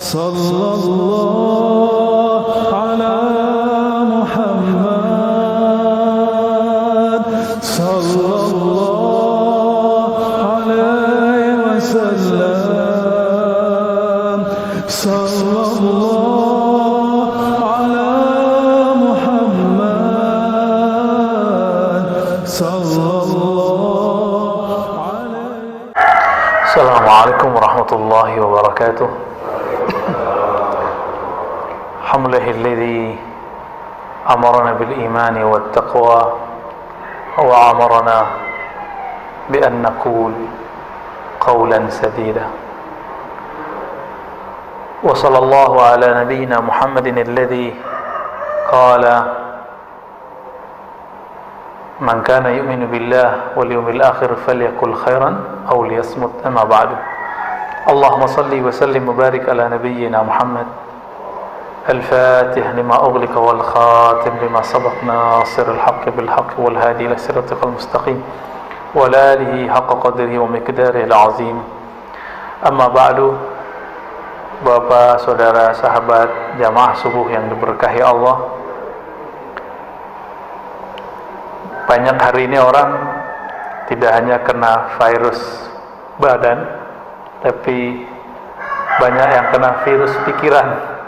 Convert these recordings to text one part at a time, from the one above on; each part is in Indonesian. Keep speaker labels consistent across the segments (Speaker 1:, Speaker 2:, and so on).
Speaker 1: Sallallahu ala Muhammad sallallahu alaihi wasallam. Sallallahu ala Muhammad sallallahu alaihi.
Speaker 2: Assalamualaikum warahmatullahi wabarakatuh. Alhamdulillahilladzi amarna bil imani wat taqwa wa amarna bi an naqul qawlan sadida. Wa sallallahu ala nabiyyina Muhammadin alladzi qala man kana yu'minu billah wal yawmil akhir falyakul khairan aw liyasmut. Amma ba'du. Allahumma salli wa sallim wa barik ala nabiyyina Muhammad الفاتح لما أغلق والخاتم لما سبق ناصر الحق بالحق والهادي إلى صراطك المستقيم وعلى آله حق قدره ومقداره العظيم. Amma ba'du. Bapak, saudara, sahabat jamaah subuh yang diberkahi Allah, banyak hari ini orang tidak hanya kena virus badan, tapi banyak yang kena virus pikiran.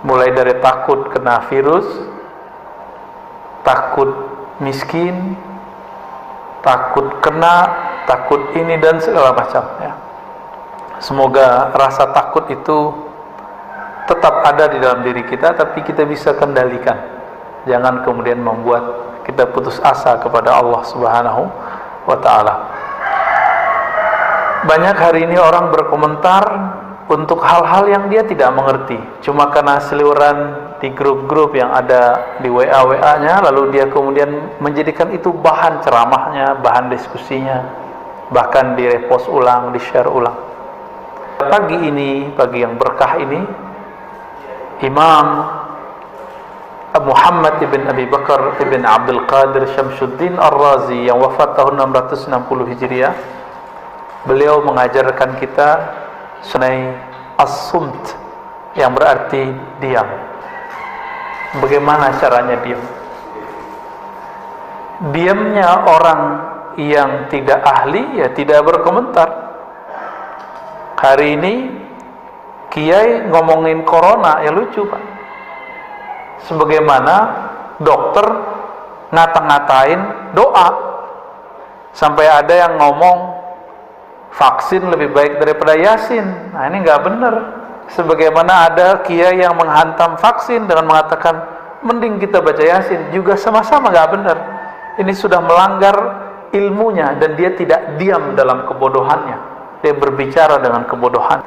Speaker 2: Mulai dari takut kena virus, takut miskin, takut kena, takut ini dan segala macam ya. Semoga rasa takut itu tetap ada di dalam diri kita, tapi kita bisa kendalikan. Jangan kemudian membuat kita putus asa kepada Allah Subhanahu wa ta'ala. Banyak hari ini orang berkomentar untuk hal-hal yang dia tidak mengerti, cuma karena seliweran di grup-grup yang ada di WA-nya, lalu dia kemudian menjadikan itu bahan ceramahnya, bahan diskusinya, bahkan di-repost ulang, di-share ulang. Pagi ini, pagi yang berkah ini, Imam Muhammad ibn Abi Bakar ibn Abdul Qadir Syamsuddin Ar-Razi yang wafat tahun 660 Hijriah, beliau mengajarkan kita sunai as-sumt, yang berarti diam. Bagaimana caranya diam? Diamnya orang yang tidak ahli ya tidak berkomentar. Hari ini kiai ngomongin corona ya lucu Pak. Sebagaimana dokter ngata-ngatain doa, sampai ada yang ngomong vaksin lebih baik daripada Yasin. Nah, ini nggak benar. Sebagaimana ada kiai yang menghantam vaksin dengan mengatakan mending kita baca Yasin, juga sama-sama nggak benar. Ini sudah melanggar ilmunya dan dia tidak diam dalam kebodohannya. Dia berbicara dengan kebodohan.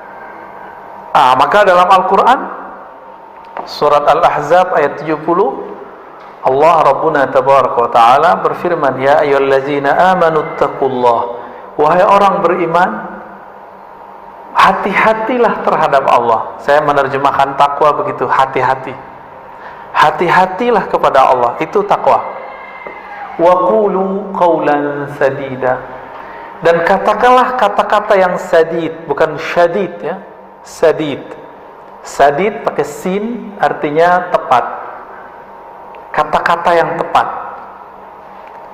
Speaker 2: Maka dalam Al-Quran surat Al-Ahzab ayat 70, Allah Rabbuna Tabaraka wa Ta'ala berfirman, ya ayyuhallazina amanu taqullah, wahai orang beriman, hati-hatilah terhadap Allah. Saya menerjemahkan takwa begitu, hati-hati. Hati-hatilah kepada Allah, itu takwa. Wa qulu qawlan sadida, dan katakanlah kata-kata yang sadid, bukan syadid ya. Sadid. Sadid pakai sin, artinya tepat. Kata-kata yang tepat.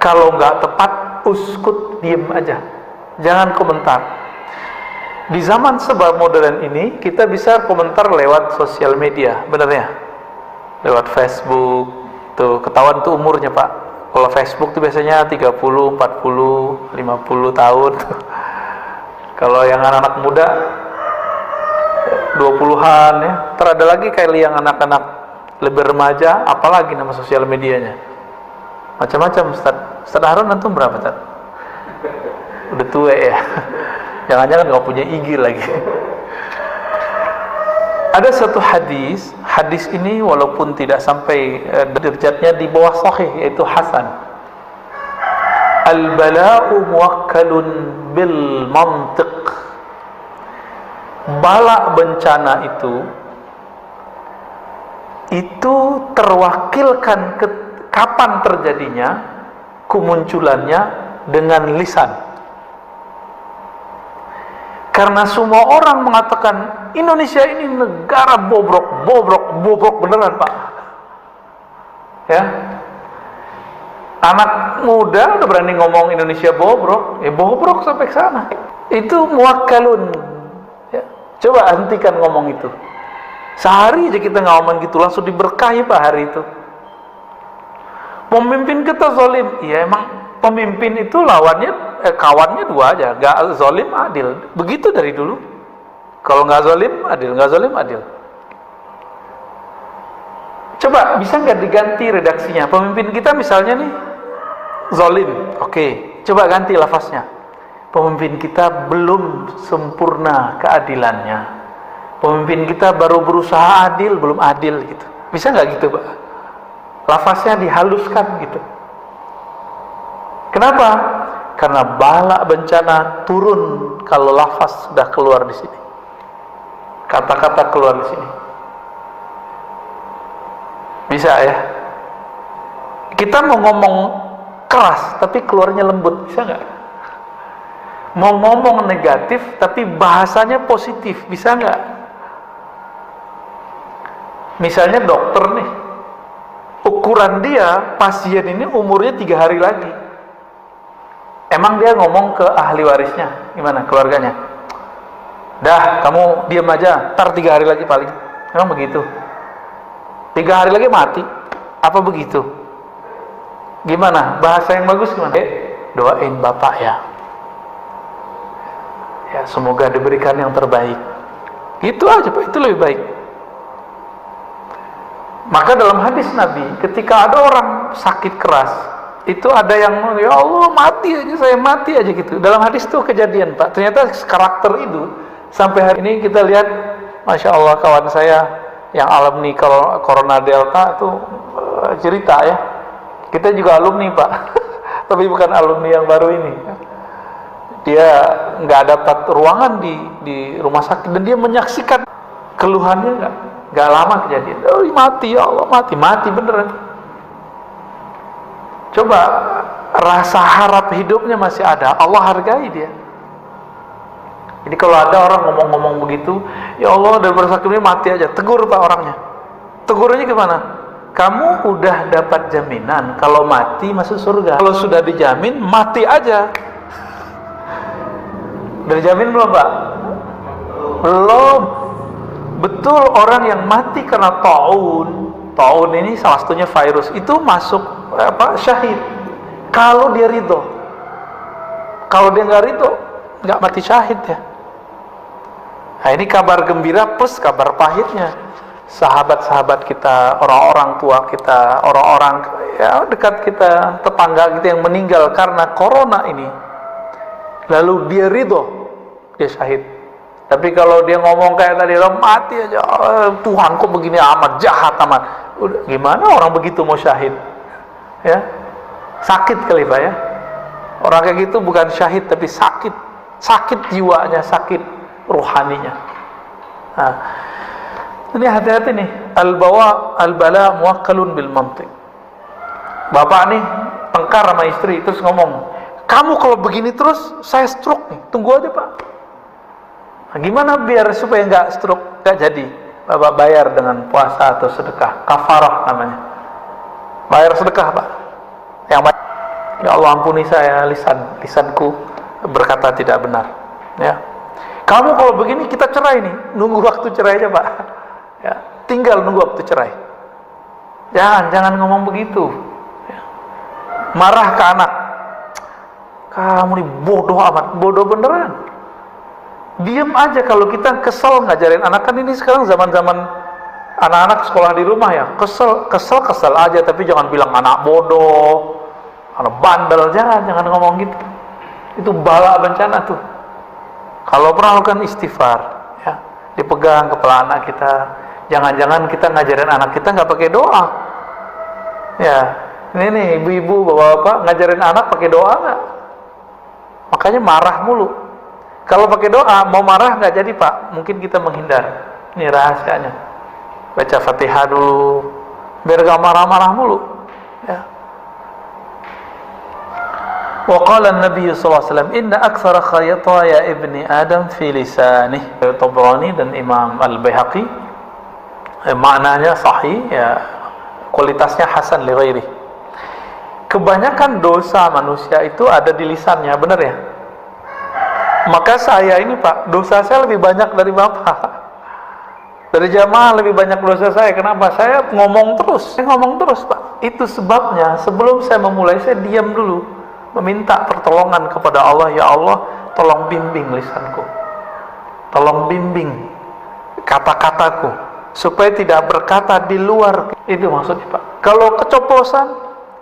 Speaker 2: Kalau nggak tepat, uskut, diam aja. Jangan komentar. Di zaman serba modern ini, kita bisa komentar lewat sosial media, benar ya? Lewat Facebook, tuh ketahuan tuh umurnya Pak. Kalau Facebook tuh biasanya 30, 40, 50 tahun. Kalau yang anak-anak muda 20-an ya. Terada lagi kayak yang anak-anak lebih remaja, apalagi nama sosial medianya. Macam-macam Ustaz Harun antum berapa Ustaz? Udah tua ya. Jangan-jangan nggak punya IG lagi. Ada satu hadis ini walaupun tidak sampai derajatnya di bawah sahih, yaitu hasan. Al-bala'u muwakkalun bil mantiq. Bala bencana itu terwakilkan kapan terjadinya, kemunculannya dengan lisan. Karena semua orang mengatakan Indonesia ini negara bobrok beneran Pak. Ya, anak muda udah berani ngomong Indonesia bobrok, ya bobrok sampai ke sana. Itu muwakkalun. Ya. Coba hentikan ngomong itu. Sehari aja kita ngomong gitu langsung diberkahi Pak hari itu. Pemimpin kita zalim, ya emang pemimpin itu lawannya kawannya dua aja, gak zalim adil. Begitu dari dulu. Kalau nggak zalim adil, nggak zalim adil. Coba bisa nggak diganti redaksinya? Pemimpin kita misalnya nih zalim, oke. Coba ganti lafaznya. Pemimpin kita belum sempurna keadilannya. Pemimpin kita baru berusaha adil, belum adil gitu. Bisa nggak gitu Pak? Lafaznya dihaluskan gitu. Kenapa? Karena bala bencana turun kalau lafaz sudah keluar di sini. Kata-kata keluar di sini. Bisa ya? Kita mau ngomong keras tapi keluarnya lembut, bisa nggak? Mau ngomong negatif tapi bahasanya positif, bisa nggak? Misalnya dokter nih, ukuran dia pasien ini umurnya 3 hari lagi. Emang dia ngomong ke ahli warisnya, gimana keluarganya? Dah, kamu diam aja, ntar 3 hari lagi paling. Emang begitu? 3 hari lagi mati? Apa begitu? Gimana? Bahasa yang bagus gimana? Doain bapak ya. Ya, semoga diberikan yang terbaik. Itu aja Pak, itu lebih baik. Maka dalam hadis Nabi, ketika ada orang sakit keras, itu ada yang, ya Allah mati aja, saya mati aja gitu. Dalam hadis itu kejadian Pak. Ternyata karakter itu sampai hari ini kita lihat, Masya Allah kawan saya yang alumni Corona Delta itu cerita ya. Kita juga alumni Pak, tapi bukan alumni yang baru ini. Dia nggak dapat ruangan di rumah sakit dan dia menyaksikan keluhannya nggak lama kejadian. Oh mati ya Allah, mati beneran. Coba rasa harap hidupnya masih ada, Allah hargai dia. Jadi kalau ada orang ngomong-ngomong begitu, ya Allah daripada sakit ini mati aja, tegur Pak orangnya. Tegurnya gimana? Kamu udah dapat jaminan kalau mati masuk surga. Kalau sudah dijamin mati aja. Udah dijamin belum Pak? Belum. Betul, orang yang mati karena taun ini salah satunya virus, itu masuk syahid kalau dia ridho. Kalau dia nggak ridho, nggak mati syahid ya. Nah ini kabar gembira plus kabar pahitnya. Sahabat-sahabat kita, orang-orang tua kita, orang-orang ya dekat kita, tetangga kita yang meninggal karena corona ini, lalu dia ridho, dia syahid. Tapi kalau dia ngomong kayak tadi, mati aja, Tuhan kok begini amat, jahat amat. Udah, gimana orang begitu mau syahid? Ya, sakit kali Pak ya. Orang kayak gitu bukan syahid tapi sakit jiwanya, sakit rohaninya. Nah, ini hati-hati nih. Al-bala muwakkalun bil mantiq. Bapak nih tengkar sama istri terus ngomong, kamu kalau begini terus saya stroke nih. Tunggu aja Pak. Nah, gimana biar supaya nggak stroke, nggak jadi? Bapak bayar dengan puasa atau sedekah, kafarah namanya. Bayar sedekah Pak. Yang baik. Ya Allah ampuni saya, lisanku berkata tidak benar. Ya. Kamu kalau begini kita cerai nih, nunggu waktu cerai aja Pak. Ya, tinggal nunggu waktu cerai. Jangan ngomong begitu. Ya. Marah ke anak. Kamu nih bodoh amat, bodoh beneran. Diam aja kalau kita kesel ngajarin anak. Kan ini sekarang zaman-zaman anak-anak sekolah di rumah ya, kesel aja, tapi jangan bilang anak bodoh, anak bandel, jangan ngomong gitu. Itu bala bencana tuh. Kalau pernah lakukan istighfar, ya, dipegang kepala anak kita. Jangan-jangan kita ngajarin anak kita nggak pakai doa. Ya, ini nih ibu-ibu, bapak-bapak ngajarin anak pakai doa nggak? Makanya marah mulu. Kalau pakai doa, mau marah nggak jadi Pak. Mungkin kita menghindar. Ini rahasianya. Baca Fatihah dulu, biar gak marah-marah mulu. Ya. Wa qala an-nabiy sallallahu alaihi wasallam inna aktsara khayataya ibni adam fi lisanih. Tabrani dan Imam Al-Baihaqi, maknanya sahih ya, kualitasnya hasan li ghairi. Kebanyakan dosa manusia itu ada di lisannya, benar ya? Maka saya ini Pak, dosa saya lebih banyak dari Bapak. Dari jamaah lebih banyak dosa saya. Kenapa? Saya ngomong terus. Saya ngomong terus Pak. Itu sebabnya sebelum saya memulai, saya diam dulu, meminta pertolongan kepada Allah. Ya Allah, tolong bimbing lisanku, tolong bimbing kata-kataku, supaya tidak berkata di luar. Itu maksudnya Pak. Kalau keceplosan,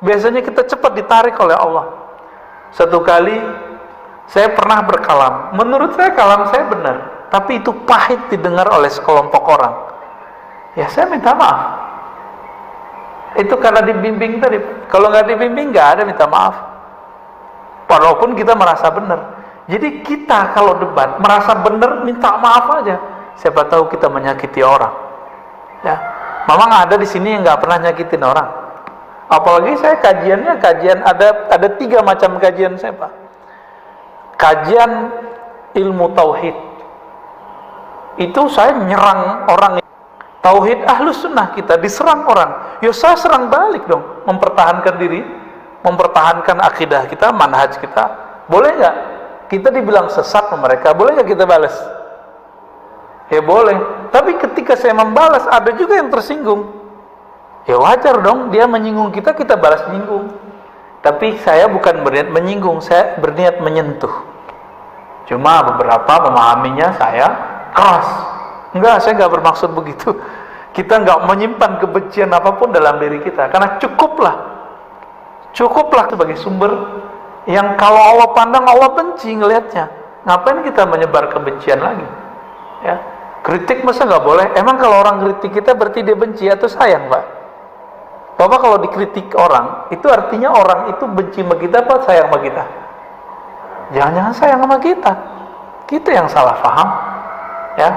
Speaker 2: biasanya kita cepat ditarik oleh Allah. Satu kali saya pernah berkalam, menurut saya kalam saya benar, tapi itu pahit didengar oleh sekelompok orang. Ya saya minta maaf. Itu karena dibimbing tadi. Kalau nggak dibimbing, nggak ada minta maaf. Walaupun kita merasa benar. Jadi kita kalau debat merasa benar, minta maaf aja. Siapa tahu kita menyakiti orang. Ya, memang ada di sini yang nggak pernah nyakitin orang. Apalagi saya kajian ada 3 macam kajian saya Pak. Kajian ilmu tauhid. Itu saya nyerang orang. Tauhid ahlus sunnah kita diserang orang, ya saya serang balik dong, mempertahankan diri, mempertahankan akidah kita, manhaj kita. Boleh nggak? Kita dibilang sesat sama mereka, boleh nggak kita balas? Ya boleh. Tapi ketika saya membalas, ada juga yang tersinggung. Ya wajar dong, dia menyinggung kita, kita balas menyinggung. Tapi saya bukan berniat menyinggung, saya berniat menyentuh. Cuma beberapa memahaminya saya keras. Enggak, saya enggak bermaksud begitu. Kita enggak menyimpan kebencian apapun dalam diri kita, karena cukuplah sebagai sumber yang kalau Allah pandang, Allah benci ngelihatnya. Ngapain kita menyebar kebencian lagi? Ya, kritik masa enggak boleh? Emang kalau orang kritik kita berarti dia benci atau sayang, Pak? Bapak kalau dikritik orang, itu artinya orang itu benci sama kita apa sayang sama kita? Jangan-jangan sayang sama kita. Kita yang salah paham. Ya.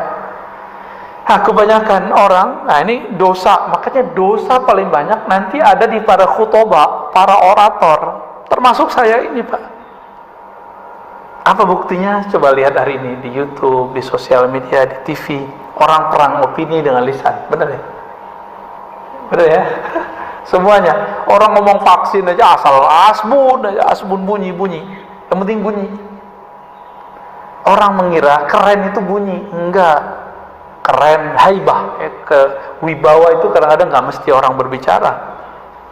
Speaker 2: Nah, kebanyakan orang, nah ini dosa, makanya dosa paling banyak nanti ada di para khutbah, para orator, termasuk saya ini Pak. Apa buktinya? Coba lihat hari ini di YouTube, di sosial media, di TV, orang perang opini dengan lisan, benar ya? Benar ya? Semuanya, orang ngomong vaksin aja asal asbun bunyi, yang penting bunyi. Orang mengira keren itu bunyi, enggak. Keren, haibah, wibawa itu kadang-kadang nggak mesti orang berbicara.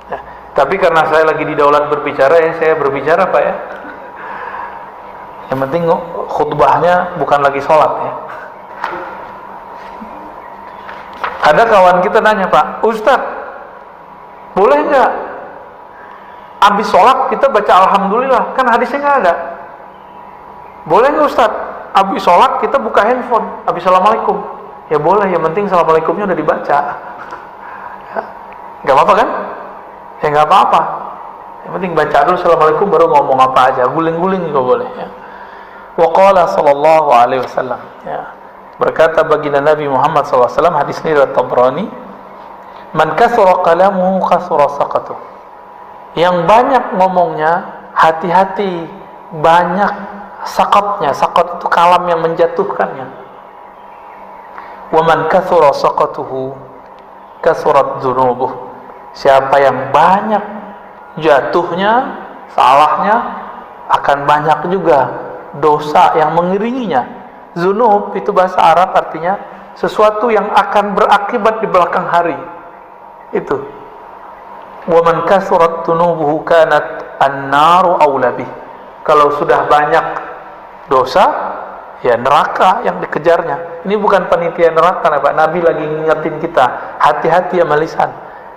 Speaker 2: Ya, tapi karena saya lagi di daulat berbicara, ya saya berbicara Pak ya. Yang penting khutbahnya bukan lagi sholat ya. Ada kawan kita nanya, Pak, Ustadz, boleh nggak habis sholat kita baca alhamdulillah? Kan hadisnya nggak ada. Boleh nggak Ustadz, habis sholat kita buka handphone, habis assalamualaikum? Ya boleh, yang penting assalamualaikumnya udah dibaca. Ya, nggak apa-apa kan? Ya nggak apa-apa. Yang penting baca dulu assalamualaikum baru ngomong apa aja, guling-guling juga boleh. Ya. Wa qala sallallahu alaihi wasallam. Ya. Berkata baginda Nabi Muhammad sallallahu alaihi wasallam, hadis ini dari Tabrani, man kasura kalamuhu kasura saqatuh. Yang banyak ngomongnya, hati-hati, banyak sakatnya. Sakat itu kalam yang menjatuhkannya. Wa man kathura saqatuhu kathurat dzunubuh. Siapa yang banyak jatuhnya, salahnya, akan banyak juga dosa yang mengiringinya. Dzunub itu bahasa Arab artinya sesuatu yang akan berakibat di belakang hari. Itu. Wa man kathurat dzunubuhu kanat an-naru aula bih. Kalau sudah banyak dosa, ya neraka yang dikejarnya. Ini bukan panitia neraka, Pak. Nabi lagi ngingetin kita, hati-hati sama lisan.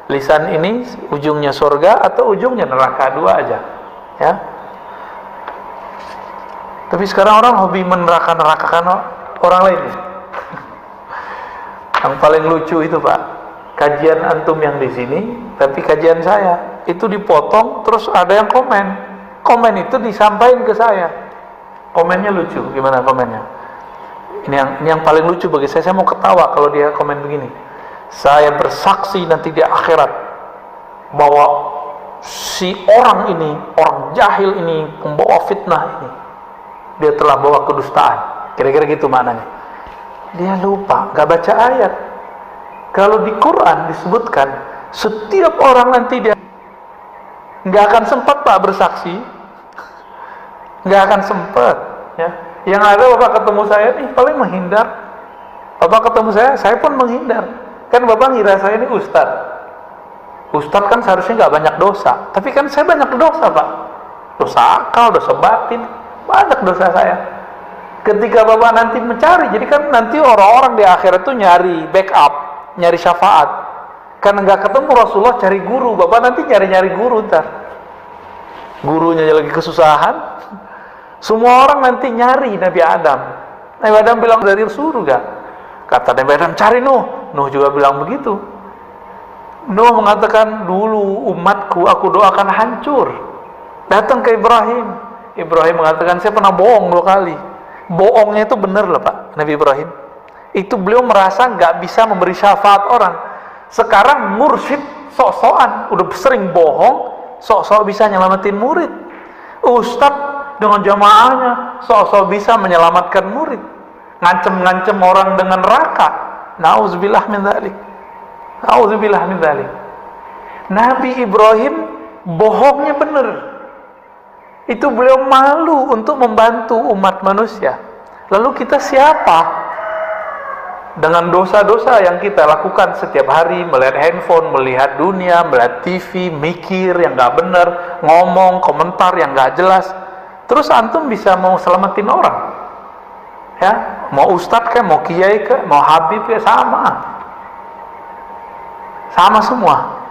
Speaker 2: Lisan ini ujungnya surga atau ujungnya neraka, dua aja. Ya. Tapi sekarang orang hobi meneraka-nerakakan orang lain. Yang paling lucu itu, Pak, kajian antum yang di sini, tapi kajian saya itu dipotong, terus ada yang komen. Komen itu disampaikan ke saya. Komennya lucu, gimana komennya? Ini yang paling lucu bagi saya mau ketawa kalau dia komen begini. Saya bersaksi nanti di akhirat bahwa si orang ini, orang jahil ini, pembawa fitnah ini, dia telah bawa kedustaan. Kira-kira gitu maknanya. Dia lupa, gak baca ayat. Kalau di Quran disebutkan, setiap orang nanti dia gak akan sempat Pak bersaksi, gak akan sempat. Ya. Yang ada Bapak ketemu saya nih paling menghindar. Bapak ketemu saya pun menghindar. Kan Bapak ngira saya ini ustadz. Ustadz kan seharusnya nggak banyak dosa, tapi kan saya banyak dosa Pak. Dosa akal, dosa batin, banyak dosa saya. Ketika Bapak nanti mencari, jadi kan nanti orang-orang di akhirat itu nyari backup, nyari syafaat. Karena nggak ketemu Rasulullah, cari guru. Bapak nanti nyari-nyari guru ntar. Gurunya lagi kesusahan. Semua orang nanti nyari Nabi Adam. Nabi Adam bilang dari surga. Kata Nabi Adam, cari Nuh. Nuh juga bilang begitu. Nuh mengatakan, dulu umatku aku doakan hancur. Datang ke Ibrahim. Ibrahim mengatakan, saya pernah bohong 2 kali. Bohongnya itu benar loh Pak, Nabi Ibrahim. Itu beliau merasa nggak bisa memberi syafaat orang. Sekarang mursyid sok-sokan, udah sering bohong, sok-sok bisa nyelamatin murid. Ustadz dengan jamaahnya sok-sok bisa menyelamatkan murid, ngancem-ngancem orang dengan neraka. Nauzubillah min dzalik. Nauzubillah min dzalik. Nabi Ibrahim bohongnya benar. Itu beliau malu untuk membantu umat manusia. Lalu kita siapa? Dengan dosa-dosa yang kita lakukan setiap hari, melihat handphone, melihat dunia, melihat TV, mikir yang nggak benar, ngomong, komentar yang nggak jelas. Terus antum bisa mau selamatin orang? Ya, mau ustadz kayak, mau kiai kayak, mau habib ya sama. Sama semua.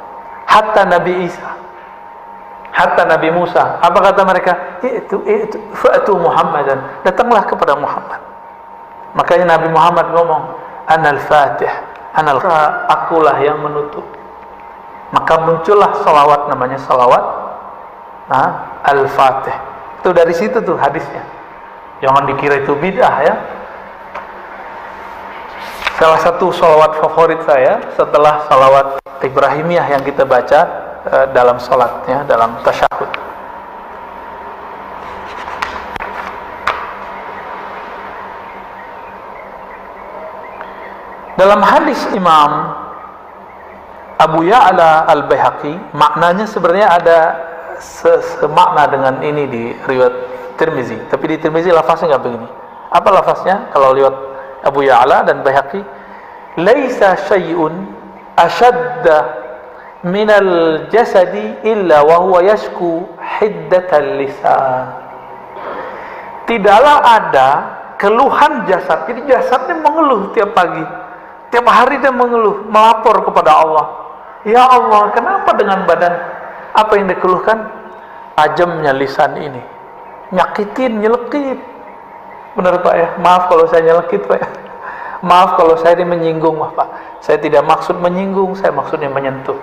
Speaker 2: Hatta Nabi Isa, hatta Nabi Musa, apa kata mereka? Itu fa'tu Muhammadan, datanglah kepada Muhammad. Makanya Nabi Muhammad ngomong, Anal Fatih, akulah yang menutup. Maka muncullah salawat, namanya salawat Al-Fatih. Itu dari situ tuh hadisnya. Jangan dikira itu bid'ah ya. Salah satu salawat favorit saya setelah salawat Ibrahimiyah yang kita baca dalam salatnya, dalam tasyahud. Dalam hadis Imam Abu Ya'la Al-Baihaqi, maknanya sebenarnya ada semakna dengan ini di riwayat Tirmizi, tapi di Tirmizi lafaznya nggak begini. Apa lafaznya? Kalau lihat Abu Ya'la dan Baihaqi, laisa syai'un ashadda minal jasadi illa wa huwa yashku hiddatal lisan. Tidaklah ada keluhan jasad. Jadi jasadnya mengeluh tiap pagi. Tiap hari dia mengeluh, melapor kepada Allah. Ya Allah, kenapa dengan badan? Apa yang dikeluhkan? Ajamnya lisan ini. Nyakitin, nyelekit. Benar Pak ya? Maaf kalau saya nyelekit Pak ya. Maaf kalau saya ini menyinggung Pak. Saya tidak maksud menyinggung, saya maksudnya menyentuh.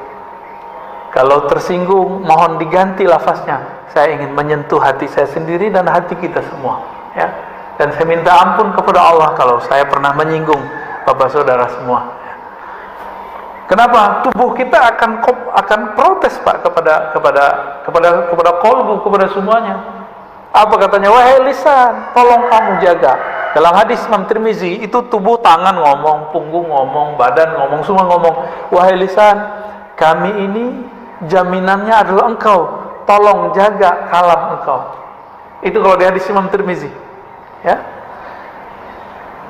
Speaker 2: Kalau tersinggung, mohon diganti lafaznya. Saya ingin menyentuh hati saya sendiri dan hati kita semua. Ya. Dan saya minta ampun kepada Allah kalau saya pernah menyinggung Bapak saudara semua. Kenapa? Tubuh kita akan protes Pak kepada qalbu, kepada semuanya. Apa katanya? Wahai lisan, tolong kamu jaga. Dalam hadis Imam Tirmizi, itu tubuh, tangan ngomong, punggung ngomong, badan ngomong, semua ngomong. Wahai lisan, kami ini jaminannya adalah engkau. Tolong jaga kalam engkau. Itu kalau di hadis Imam Tirmizi. Ya.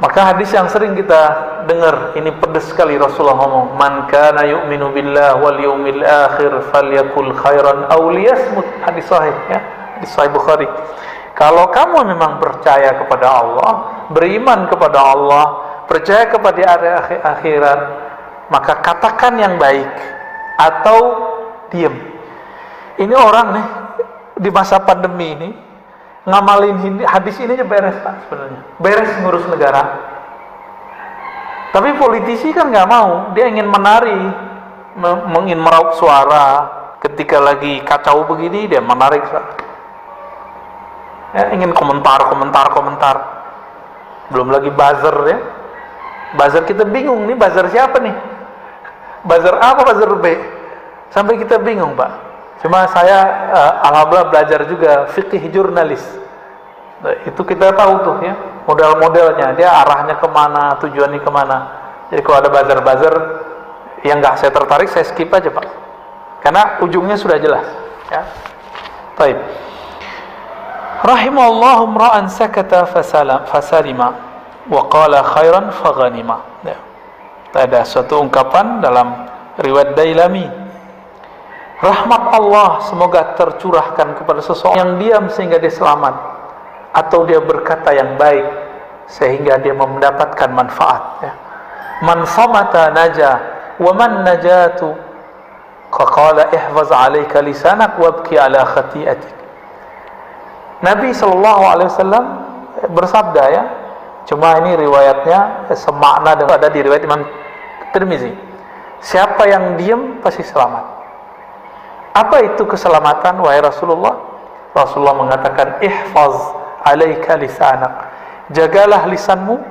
Speaker 2: Maka hadis yang sering kita dengar, ini pedas sekali Rasulullah ngomong, man kana yu'minu billah wal yawmil akhir falyakul khairan aw liyasmut. Hadis sahih ya, hadis sahih Bukhari. Kalau kamu memang percaya kepada Allah, beriman kepada Allah, percaya kepada hari akhirat, maka katakan yang baik atau diam. Ini orang nih di masa pandemi ini ngamalin hadis ini aja beres Pak sebenarnya. Beres ngurus negara. Tapi politisi kan nggak mau, dia ingin menari, ingin meraup suara. Ketika lagi kacau begini, dia menarik. Ya, ingin komentar. Belum lagi buzzer ya. Buzzer kita bingung nih, buzzer siapa nih? Buzzer A apa buzzer B? Sampai kita bingung Pak. Cuma saya alhamdulillah belajar juga fikih jurnalis. Nah, itu kita tahu tuh ya model-modelnya, dia arahnya kemana, tujuannya kemana. Jadi kalau ada buzzer-buzzer yang nggak saya tertarik, saya skip aja Pak, karena ujungnya sudah jelas ya. Baik. Rahimallahu imra'an sakata fasalima wa qala khairan faghanima. Ya. Ada suatu ungkapan dalam riwayat Dailami, rahmat Allah semoga tercurahkan kepada seseorang yang diam sehingga dia selamat, atau dia berkata yang baik sehingga dia mendapatkan manfaat ya. Man samata naja wa man najatu qala ihfaz alayka lisanak wabki ala khati'atik. Nabi SAW bersabda ya, cuma ini riwayatnya semakna dengan ada di riwayat Imam Tirmizi, siapa yang diam pasti selamat. Apa itu keselamatan wahai Rasulullah? Rasulullah mengatakan ihfaz alaika lisanak, jagalah lisanmu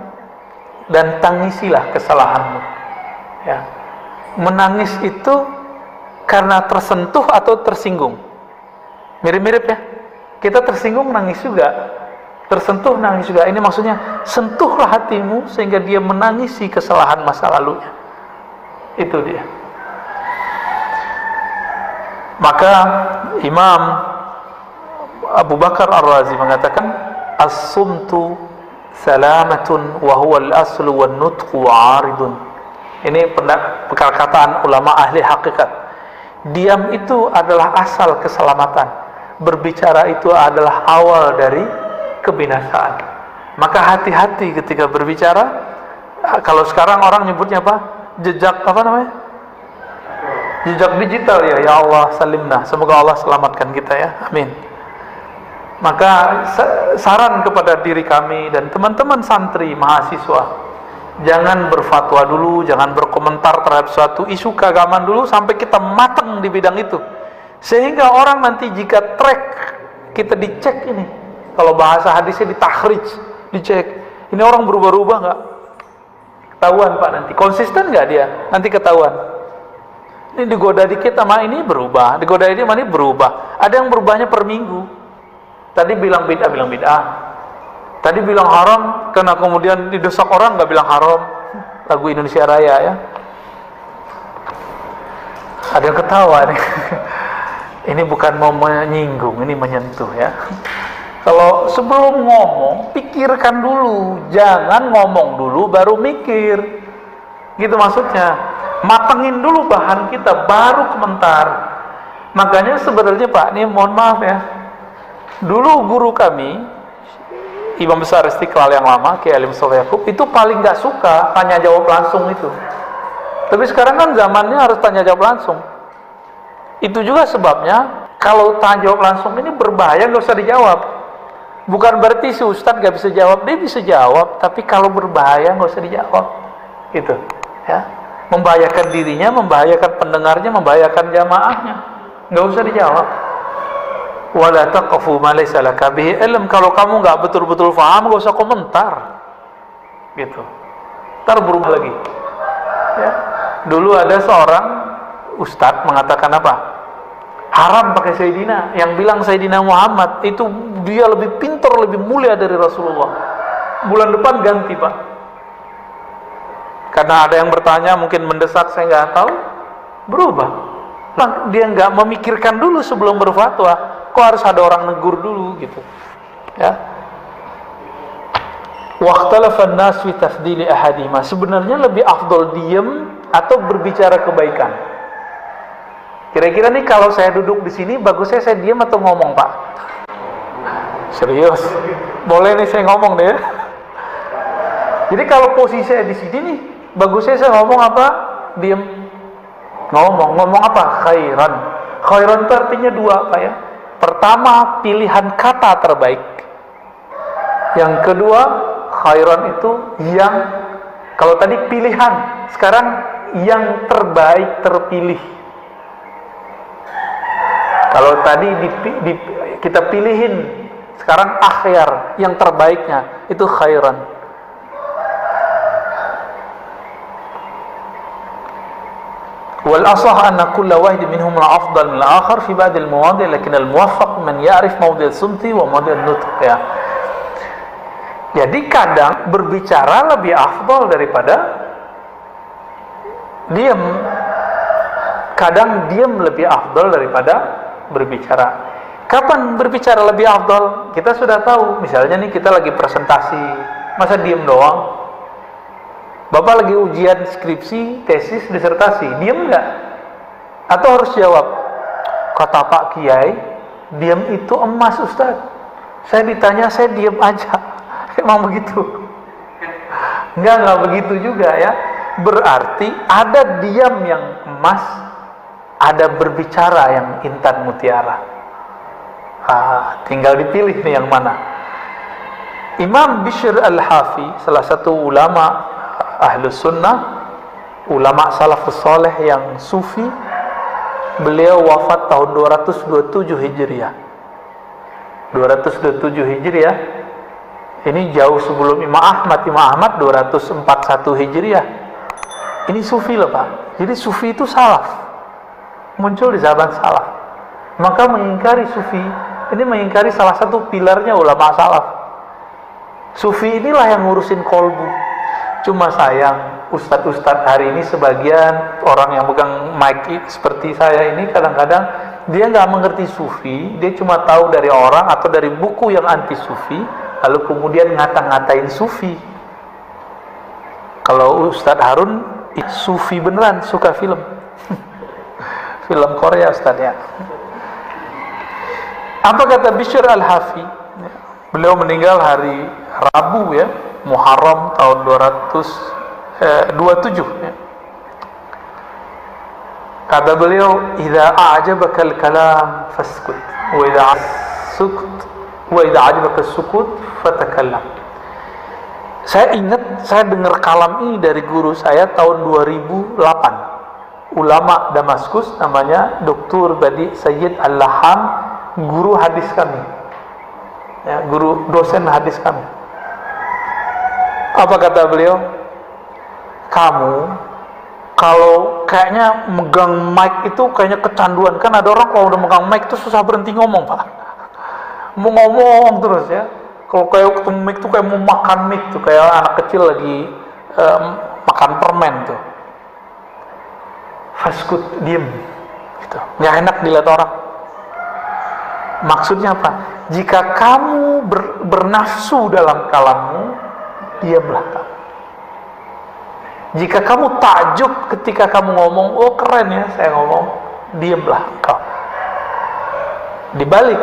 Speaker 2: dan tangisilah kesalahanmu ya. Menangis itu karena tersentuh atau tersinggung, mirip-mirip ya. Kita tersinggung nangis juga, tersentuh nangis juga. Ini maksudnya sentuhlah hatimu sehingga dia menangisi kesalahan masa lalunya. Itu dia. Maka Imam Abu Bakar Ar-Razi mengatakan as-sumtu salamatun wa huwa al-aslu wan nutqu 'aridun. Ini perkataan ulama ahli hakikat. Diam itu adalah asal keselamatan. Berbicara itu adalah awal dari kebinasaan. Maka hati-hati ketika berbicara. Kalau sekarang orang nyebutnya apa? Jejak apa namanya? Jejak digital ya. Ya Allah salimna. Semoga Allah selamatkan kita ya. Amin. Maka saran kepada diri kami dan teman-teman santri, mahasiswa, jangan berfatwa dulu, jangan berkomentar terhadap suatu isu keagamaan dulu sampai kita matang di bidang itu, sehingga orang nanti jika track kita dicek ini, kalau bahasa hadisnya ditakhrij, dicek ini orang berubah-ubah nggak, ketahuan Pak, nanti konsisten nggak dia, nanti ketahuan. Ini digoda dikit sama ini berubah, digoda ini sama ini berubah. Ada yang berubahnya per minggu. Tadi bilang bid'ah, tadi bilang haram, karena kemudian didesak orang nggak bilang haram. Lagu Indonesia Raya ya. Ada yang ketawa nih. Ini bukan mau menyinggung, ini menyentuh ya. Kalau sebelum ngomong, pikirkan dulu, jangan ngomong dulu baru mikir. Gitu maksudnya. Matengin dulu bahan kita, baru komentar. Makanya sebenarnya Pak, ini mohon maaf ya. Dulu guru kami, Imam Besar Istiqlal yang lama, Kiai Haji Mustofa Yaqub, itu paling gak suka tanya jawab langsung itu. Tapi sekarang kan zamannya harus tanya jawab langsung. Itu juga sebabnya kalau tanya jawab langsung ini berbahaya, gak usah dijawab. Bukan berarti si Ustadz gak bisa jawab, dia bisa jawab, tapi kalau berbahaya gak usah dijawab. Gitu ya. Membahayakan dirinya, membahayakan pendengarnya, membahayakan jamaahnya, gak usah dijawab. Wala taqfu ma laysa laka bihi ilm. Kalau kamu nggak betul-betul paham, nggak usah komentar. Gitu. Ntar berubah lagi. Ya. Dulu ada seorang ustadz mengatakan apa? Haram pakai Sayyidina. Yang bilang Sayyidina Muhammad itu dia lebih pintar, lebih mulia dari Rasulullah. Bulan depan ganti Pak. Karena ada yang bertanya, mungkin mendesak, saya nggak tahu. Berubah. Dia nggak memikirkan dulu sebelum berfatwa. Kok harus ada orang negur dulu gitu ya. Waqtalafan nas fi tafdili ahadima. Sebenarnya lebih afdol diam atau berbicara kebaikan. Kira-kira nih kalau saya duduk di sini, bagusnya saya diam atau ngomong Pak? Serius? Boleh nih saya ngomong deh ya. Jadi kalau posisi saya di sini nih, bagusnya saya ngomong apa? Diam. Ngomong apa? Khairan. Khairan itu artinya dua Pak ya. Pertama, pilihan kata terbaik. Yang kedua, khairan itu yang, kalau tadi pilihan, sekarang yang terbaik terpilih. Kalau tadi kita pilihin, sekarang akhyar, yang terbaiknya itu khairan. Wal asah anna kulla wahid minhum la afdal min al-akhar fi ba'd al-mawadi' lakin al-muwaffaq man ya'rif mawdi' al-sumti wa mawdi' an-nutq, ya. Jadi kadang berbicara lebih afdal daripada diam. Kadang diam lebih afdal daripada berbicara. Kapan berbicara lebih afdal? Kita sudah tahu. Misalnya nih kita lagi presentasi, masa diam doang? Bapak lagi ujian skripsi, tesis, disertasi, diam nggak? Atau harus jawab? Kata Pak Kiai, diam itu emas, Ustaz. Saya ditanya, saya diam aja. Emang begitu? Enggak begitu juga, ya. Berarti ada diam yang emas, ada berbicara yang intan mutiara. Tinggal dipilih nih yang mana. Imam Bishr al-Hafi, salah satu ulama Ahlus Sunnah, ulama salafus soleh yang sufi, beliau wafat tahun 227 Hijriah. 227 Hijriah. Ini jauh sebelum Imam Ahmad. Imam Ahmad 241 Hijriah. Ini sufi loh, Pak. Jadi sufi itu salaf. Muncul di zaman salaf. Maka mengingkari sufi, ini mengingkari salah satu pilarnya ulama salaf. Sufi inilah yang ngurusin kolbu. Cuma sayang, ustadz-ustadz hari ini sebagian orang yang pegang mic seperti saya ini kadang-kadang dia nggak mengerti sufi, dia cuma tahu dari orang atau dari buku yang anti sufi, lalu kemudian ngata-ngatain sufi. Kalau Ustadz Harun sufi beneran, suka film film Korea Ustadz, ya. Apa kata Bishr al-Hafi? Beliau meninggal hari Rabu, ya, Muharram tahun 227, ya. Kata beliau, "Idza a'jabaka al-kalam faskut, wa idza a'jabaka as-sukut fatakallam." Saya ingat, saya dengar kalam ini dari guru saya tahun 2008. Ulama Damaskus, namanya Dr. Badi Sayyid Al-Laham, guru hadis kami. Ya, guru dosen hadis kami. Apa kata beliau? Kamu kalau kayaknya megang mic itu kayaknya kecanduan. Kan ada orang kalau udah megang mic itu susah berhenti ngomong, Pak. Mau ngomong terus, ya. Kalau kayak ketemu mic tuh kayak mau makan mic tuh, kayak anak kecil lagi makan permen tuh. Faskut, diem gitu. Nggak enak dilihat orang. Maksudnya apa? Jika kamu bernafsu dalam kalammu, diamlah kamu. Jika kamu takjub ketika kamu ngomong, oh keren ya saya ngomong, diamlah kau. Dibalik,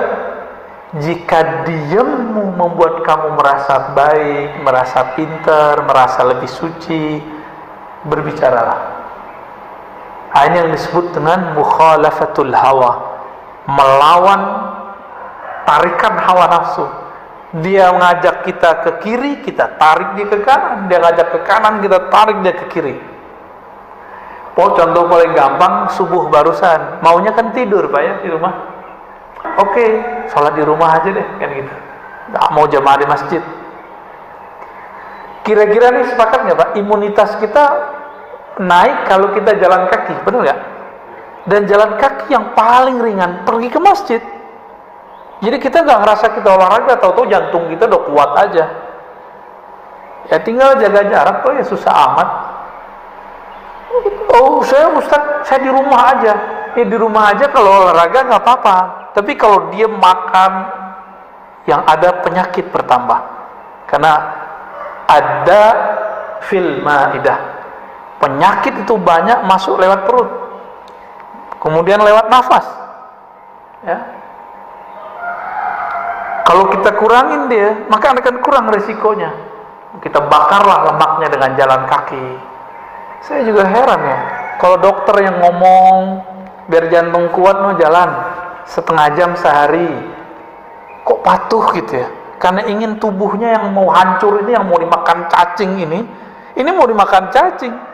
Speaker 2: jika diammu membuat kamu merasa baik, merasa pintar, merasa lebih suci, berbicaralah. Ini yang disebut dengan mukhalafatul hawa, melawan tarikan hawa nafsu. Dia ngajak kita ke kiri, kita tarik dia ke kanan. Dia ngajak ke kanan, kita tarik dia ke kiri. Contoh paling gampang, subuh barusan, maunya kan tidur, Pak, ya, di rumah. Oke, sholat di rumah aja deh, kan gitu. Nggak mau jamaah di masjid. Kira-kira nih sepakat nggak, Pak? Imunitas kita naik kalau kita jalan kaki, benar nggak? Dan jalan kaki yang paling ringan, pergi ke masjid. Jadi kita nggak ngerasa kita olahraga, tahu-tahu jantung kita udah kuat aja. Ya tinggal jaga jarak tuh, ya susah amat. Oh Ustaz, saya di rumah aja. Ya di rumah aja kalau olahraga nggak apa-apa. Tapi kalau dia makan, yang ada penyakit bertambah. Karena ada fil maidah. Penyakit itu banyak masuk lewat perut, kemudian lewat nafas, ya. Kalau kita kurangin dia, maka akan kurang resikonya. Kita bakarlah lemaknya dengan jalan kaki. Saya juga heran, ya, kalau dokter yang ngomong biar jantung kuat, no jalan setengah jam sehari, kok patuh gitu, ya. Karena ingin tubuhnya yang mau hancur ini, yang mau dimakan cacing ini mau dimakan cacing.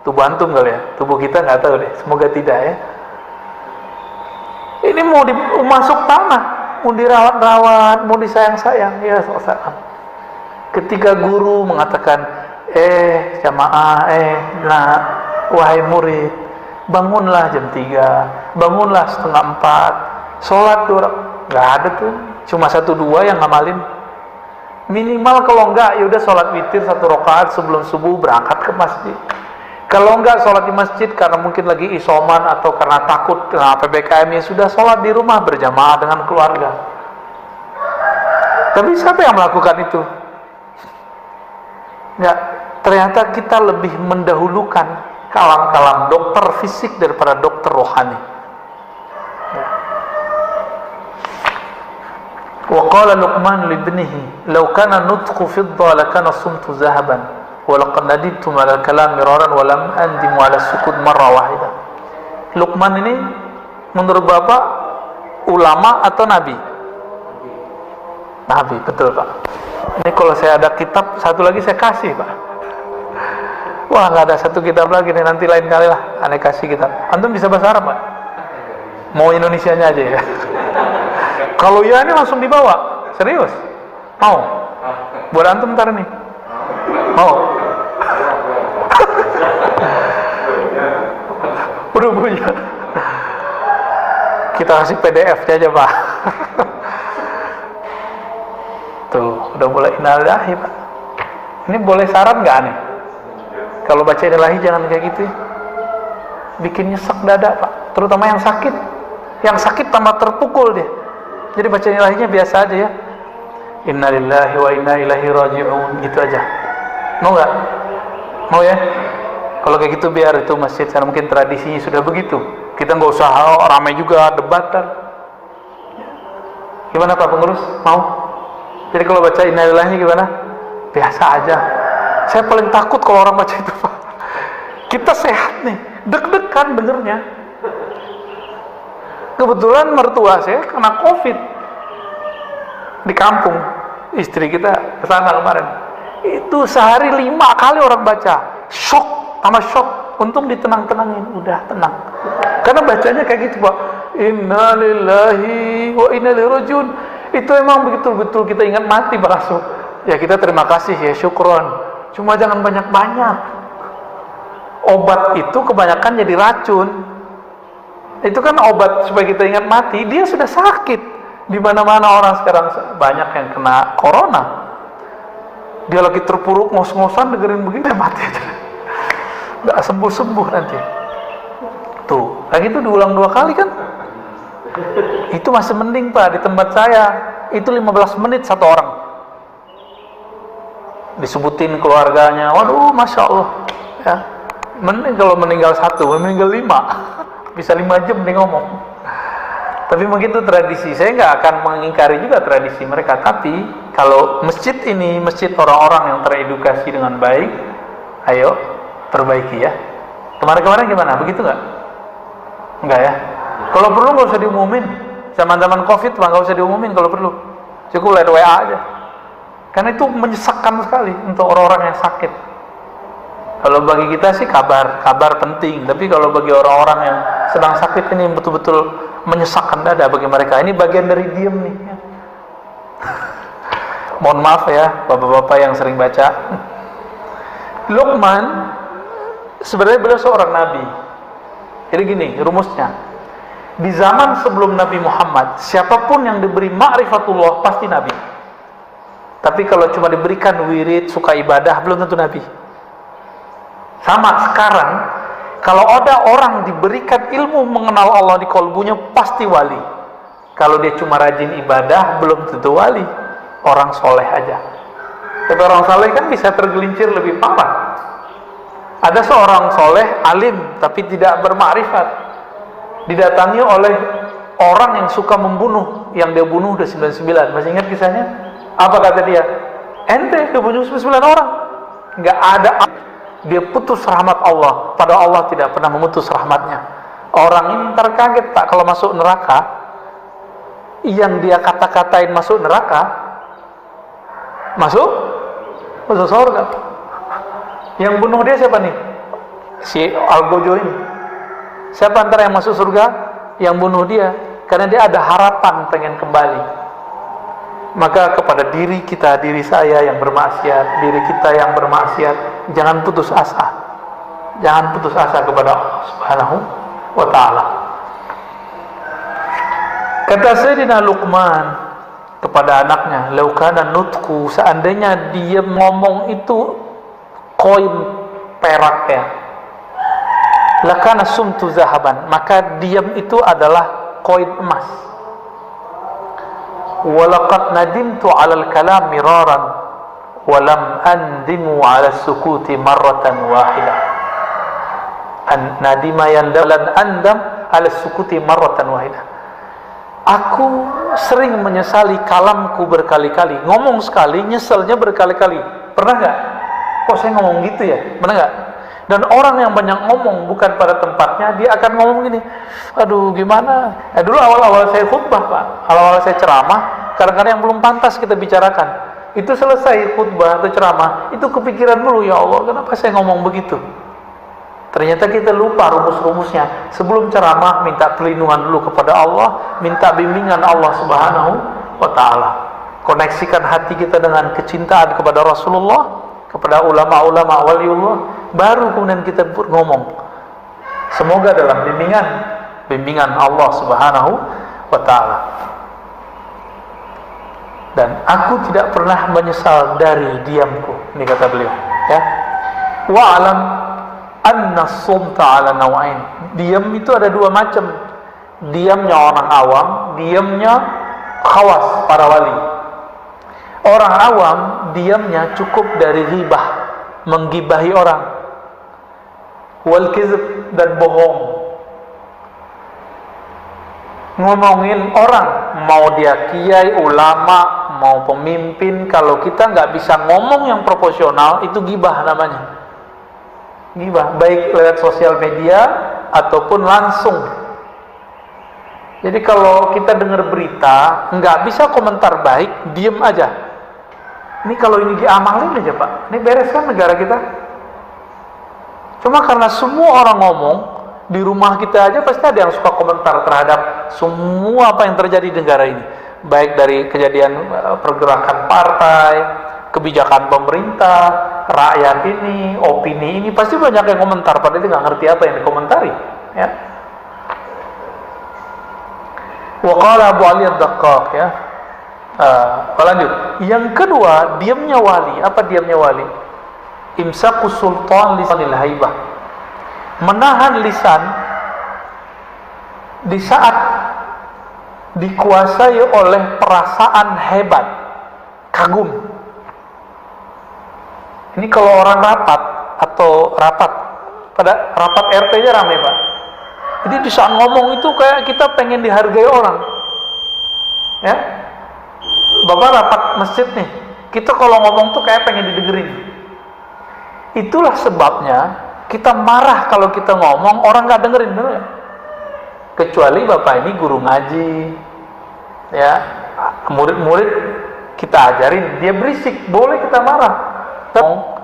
Speaker 2: Tubuh antum kali ya, tubuh kita nggak tahu deh, semoga tidak, ya. Ini mau masuk tanah, mau dirawat-rawat, mau disayang-sayang, ya soal. Ketika guru mengatakan, jamaah, nah, wahai murid, bangunlah jam 3, bangunlah setengah 4, sholat 2 rakaat. Nggak ada tuh, cuma 1-2 yang ngamalin. Minimal kalau enggak, ya udah sholat witir 1 rakaat sebelum subuh, berangkat ke masjid. Kalau enggak sholat di masjid karena mungkin lagi isoman atau karena takut kena PPKM, ya sudah sholat di rumah berjamaah dengan keluarga. Tapi siapa yang melakukan itu? Enggak, ternyata kita lebih mendahulukan kalam-kalam dokter fisik daripada dokter rohani. Wa qala Luqman li ibnihi law kana nutqu fidda lakana sumtu zahaban wa laqad nadimtu ala al-kalam miraran wa lam andimu ala sukut marra wahida. Luqman ini menurut Bapak ulama atau nabi? Nabi, betul Pak. Ini kalau saya ada kitab satu lagi saya kasih Pak. Wah, nggak ada satu kitab lagi nih, nanti lain kali lah aneh kasih kitab. Antum bisa bahasa Arab Pak? Mau Indonesianya aja ya? Kalau ya ini langsung dibawa, serius? Mau? Buat antum ntar nih? Mau? Udah punya. Kita kasih PDF aja Pak. Tuh, udah mulai innalillahi Pak. Ini boleh saran nggak nih? Kalau baca innalillahi jangan kayak gitu ya. Bikin nyesek dada Pak, terutama yang sakit. Yang sakit tambah terpukul dia. Jadi baca innalillahinya biasa aja ya. Innalillahi wa inna ilaihi raji'un, gitu aja. Mau nggak? Mau ya? Kalau kayak gitu biar itu masjid, karena mungkin tradisinya sudah begitu. Kita nggak usah ramai juga debatan. Gimana Pak pengurus? Mau? Jadi kalau baca innalillahi gimana? Biasa aja. Saya paling takut kalau orang baca itu Pak. Kita sehat nih, deg-degan dengernya. Kebetulan mertua saya kena COVID di kampung, istri kita kesana kemarin. Itu sehari 5 kali orang baca, shock sama shock. Untung ditenang-tenangin, udah tenang. Karena bacanya kayak gitu Pak. Innalillahi wa inna ilaihi raji'un. Itu emang betul-betul kita ingat mati Pak langsung. Ya kita terima kasih ya, syukron. Cuma jangan banyak-banyak. Obat itu kebanyakan jadi racun. Itu kan obat supaya kita ingat mati. Dia sudah sakit. Di mana-mana orang sekarang banyak yang kena corona. Dia lagi terpuruk ngos-ngosan dengerin begini mati aja. Nggak sembuh-sembuh nanti. Tuh, kayak gitu diulang 2 kali kan? Itu masih mending Pak. Di tempat saya itu 15 menit 1 orang. Disebutin keluarganya. Waduh, Masya Allah ya. Mending kalau meninggal 1, meninggal 5. Bisa 5 jam nih ngomong. Tapi mungkin itu tradisi. Saya nggak akan mengingkari juga tradisi mereka. Tapi kalau masjid ini masjid orang-orang yang teredukasi dengan baik, ayo perbaiki ya. Kemarin-kemarin gimana? Begitu nggak? Enggak ya. Kalau perlu nggak usah diumumin. Zaman-zaman COVID nggak usah diumumin kalau perlu. Cukup lewat WA aja. Karena itu menyesakkan sekali untuk orang-orang yang sakit. Kalau bagi kita sih kabar penting, tapi kalau bagi orang-orang yang sedang sakit ini betul-betul menyesakkan dada bagi mereka. Ini bagian dari diem nih. Mohon maaf ya, bapak-bapak yang sering baca. Luqman sebenarnya beliau seorang nabi. Jadi gini rumusnya. Di zaman sebelum Nabi Muhammad, siapapun yang diberi ma'rifatullah pasti nabi. Tapi kalau cuma diberikan wirid, suka ibadah, belum tentu nabi. Sama sekarang, kalau ada orang diberikan ilmu mengenal Allah di kolbunya, pasti wali. Kalau dia cuma rajin ibadah, belum tentu wali. Orang soleh aja. Tapi orang soleh kan bisa tergelincir lebih parah. Ada seorang soleh, alim, tapi tidak bermakrifat. Didatangi oleh orang yang suka membunuh. Yang dia bunuh udah 99. Masih ingat kisahnya? Apa kata dia? Ente udah bunuh 99 orang. Nggak ada. Dia putus rahmat Allah, padahal Allah tidak pernah memutus rahmatnya. Orang ini ntar kaget Pak kalau masuk neraka. Yang dia kata-katain masuk neraka, masuk surga. Yang bunuh dia siapa nih? Si Algojo ini. Siapa antara yang masuk surga? Yang bunuh dia, karena dia ada harapan pengen kembali. Maka kepada diri kita, diri saya yang bermaksiat, diri kita yang bermaksiat, jangan putus asa. Jangan putus asa kepada Allah Subhanahu wa ta'ala. Kata Sayyidina Luqman kepada anaknya, "Lau kana nutku," seandainya dia ngomong itu koin perak ya, lakana sumtu zahaban, maka diam itu adalah koin emas. Walaqad nadimtu 'alal kalam miraran walam andimu 'ala sukuti marratan wahidah. Nadima yandam lan andam 'ala sukuti marratan wahidah. Aku sering menyesali kalamku berkali-kali. Ngomong sekali, nyeselnya berkali-kali. Pernah gak? Kok saya ngomong gitu ya? Pernah gak? Dan orang yang banyak ngomong bukan pada tempatnya, dia akan ngomong gini, aduh gimana? Dulu awal-awal saya khutbah Pak, awal-awal saya ceramah, kadang-kadang yang belum pantas kita bicarakan. Itu selesai khutbah atau ceramah, itu kepikiran dulu, ya Allah, kenapa saya ngomong begitu? Ternyata kita lupa rumus-rumusnya. Sebelum ceramah, minta perlindungan dulu kepada Allah, minta bimbingan Allah Subhanahu wa ta'ala. Koneksikan hati kita dengan kecintaan kepada Rasulullah, kepada ulama-ulama waliullah, baru kemudian kita ngomong. Semoga dalam bimbingan Allah Subhanahu wa ta'ala. Dan aku tidak pernah menyesal dari diamku, ini kata beliau, ya. Wa'alam anna sumta ala nawain. Diam itu ada dua macam. Diamnya orang awam, diamnya khawas, para wali. Orang awam diamnya cukup dari ghibah, menggibahi orang, wal kizb, dan bohong, ngomongin orang, mau dia kiai, ulama, mau pemimpin. Kalau kita nggak bisa ngomong yang proporsional, itu ghibah namanya. Ghibah, baik lewat sosial media ataupun langsung. Jadi kalau kita dengar berita, nggak bisa komentar baik, diem aja. Ini kalau ini diamalin aja Pak, ini beres kan negara kita. Cuma karena semua orang ngomong, di rumah kita aja pasti ada yang suka komentar terhadap semua apa yang terjadi di negara ini. Baik dari kejadian pergerakan partai, kebijakan pemerintah, rakyat ini, opini ini, pasti banyak yang komentar, padahal dia nggak ngerti apa yang dikomentari, ya. Wa qala Abu Ali Ad-Daqqaq, ya. Lanjut. Yang kedua, diamnya wali. Apa diamnya wali? Imsaku sultan lisanil haibah. Menahan lisan di saat dikuasai oleh perasaan hebat, kagum. Ini kalau orang rapat pada rapat RT-nya ramai Pak. Jadi di saat ngomong itu kayak kita pengen dihargai orang, ya. Bapak rapat masjid nih, kita kalau ngomong tuh kayak pengen didengerin. Itulah sebabnya kita marah kalau kita ngomong orang nggak dengerin, bener ya? Kecuali Bapak ini guru ngaji, ya, murid-murid kita ajarin, dia berisik, boleh kita marah.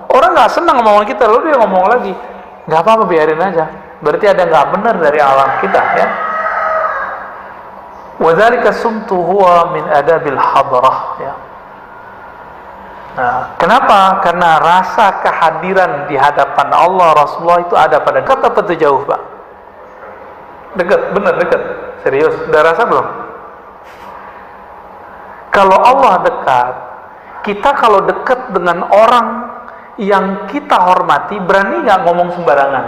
Speaker 2: Orang nggak senang ngomong kita, lalu dia ngomong lagi, nggak apa-apa, biarin aja. Berarti ada nggak benar dari alam kita, ya. Wadzalika sumtu huwa min adabil hadrah, ya. Nah, kenapa? Karena rasa kehadiran di hadapan Allah, Rasulullah itu ada pada kata apa itu jauh Pak? Dekat, benar dekat, serius. Udah rasa belum? Kalau Allah dekat, kita kalau dekat dengan orang yang kita hormati, berani nggak ngomong sembarangan?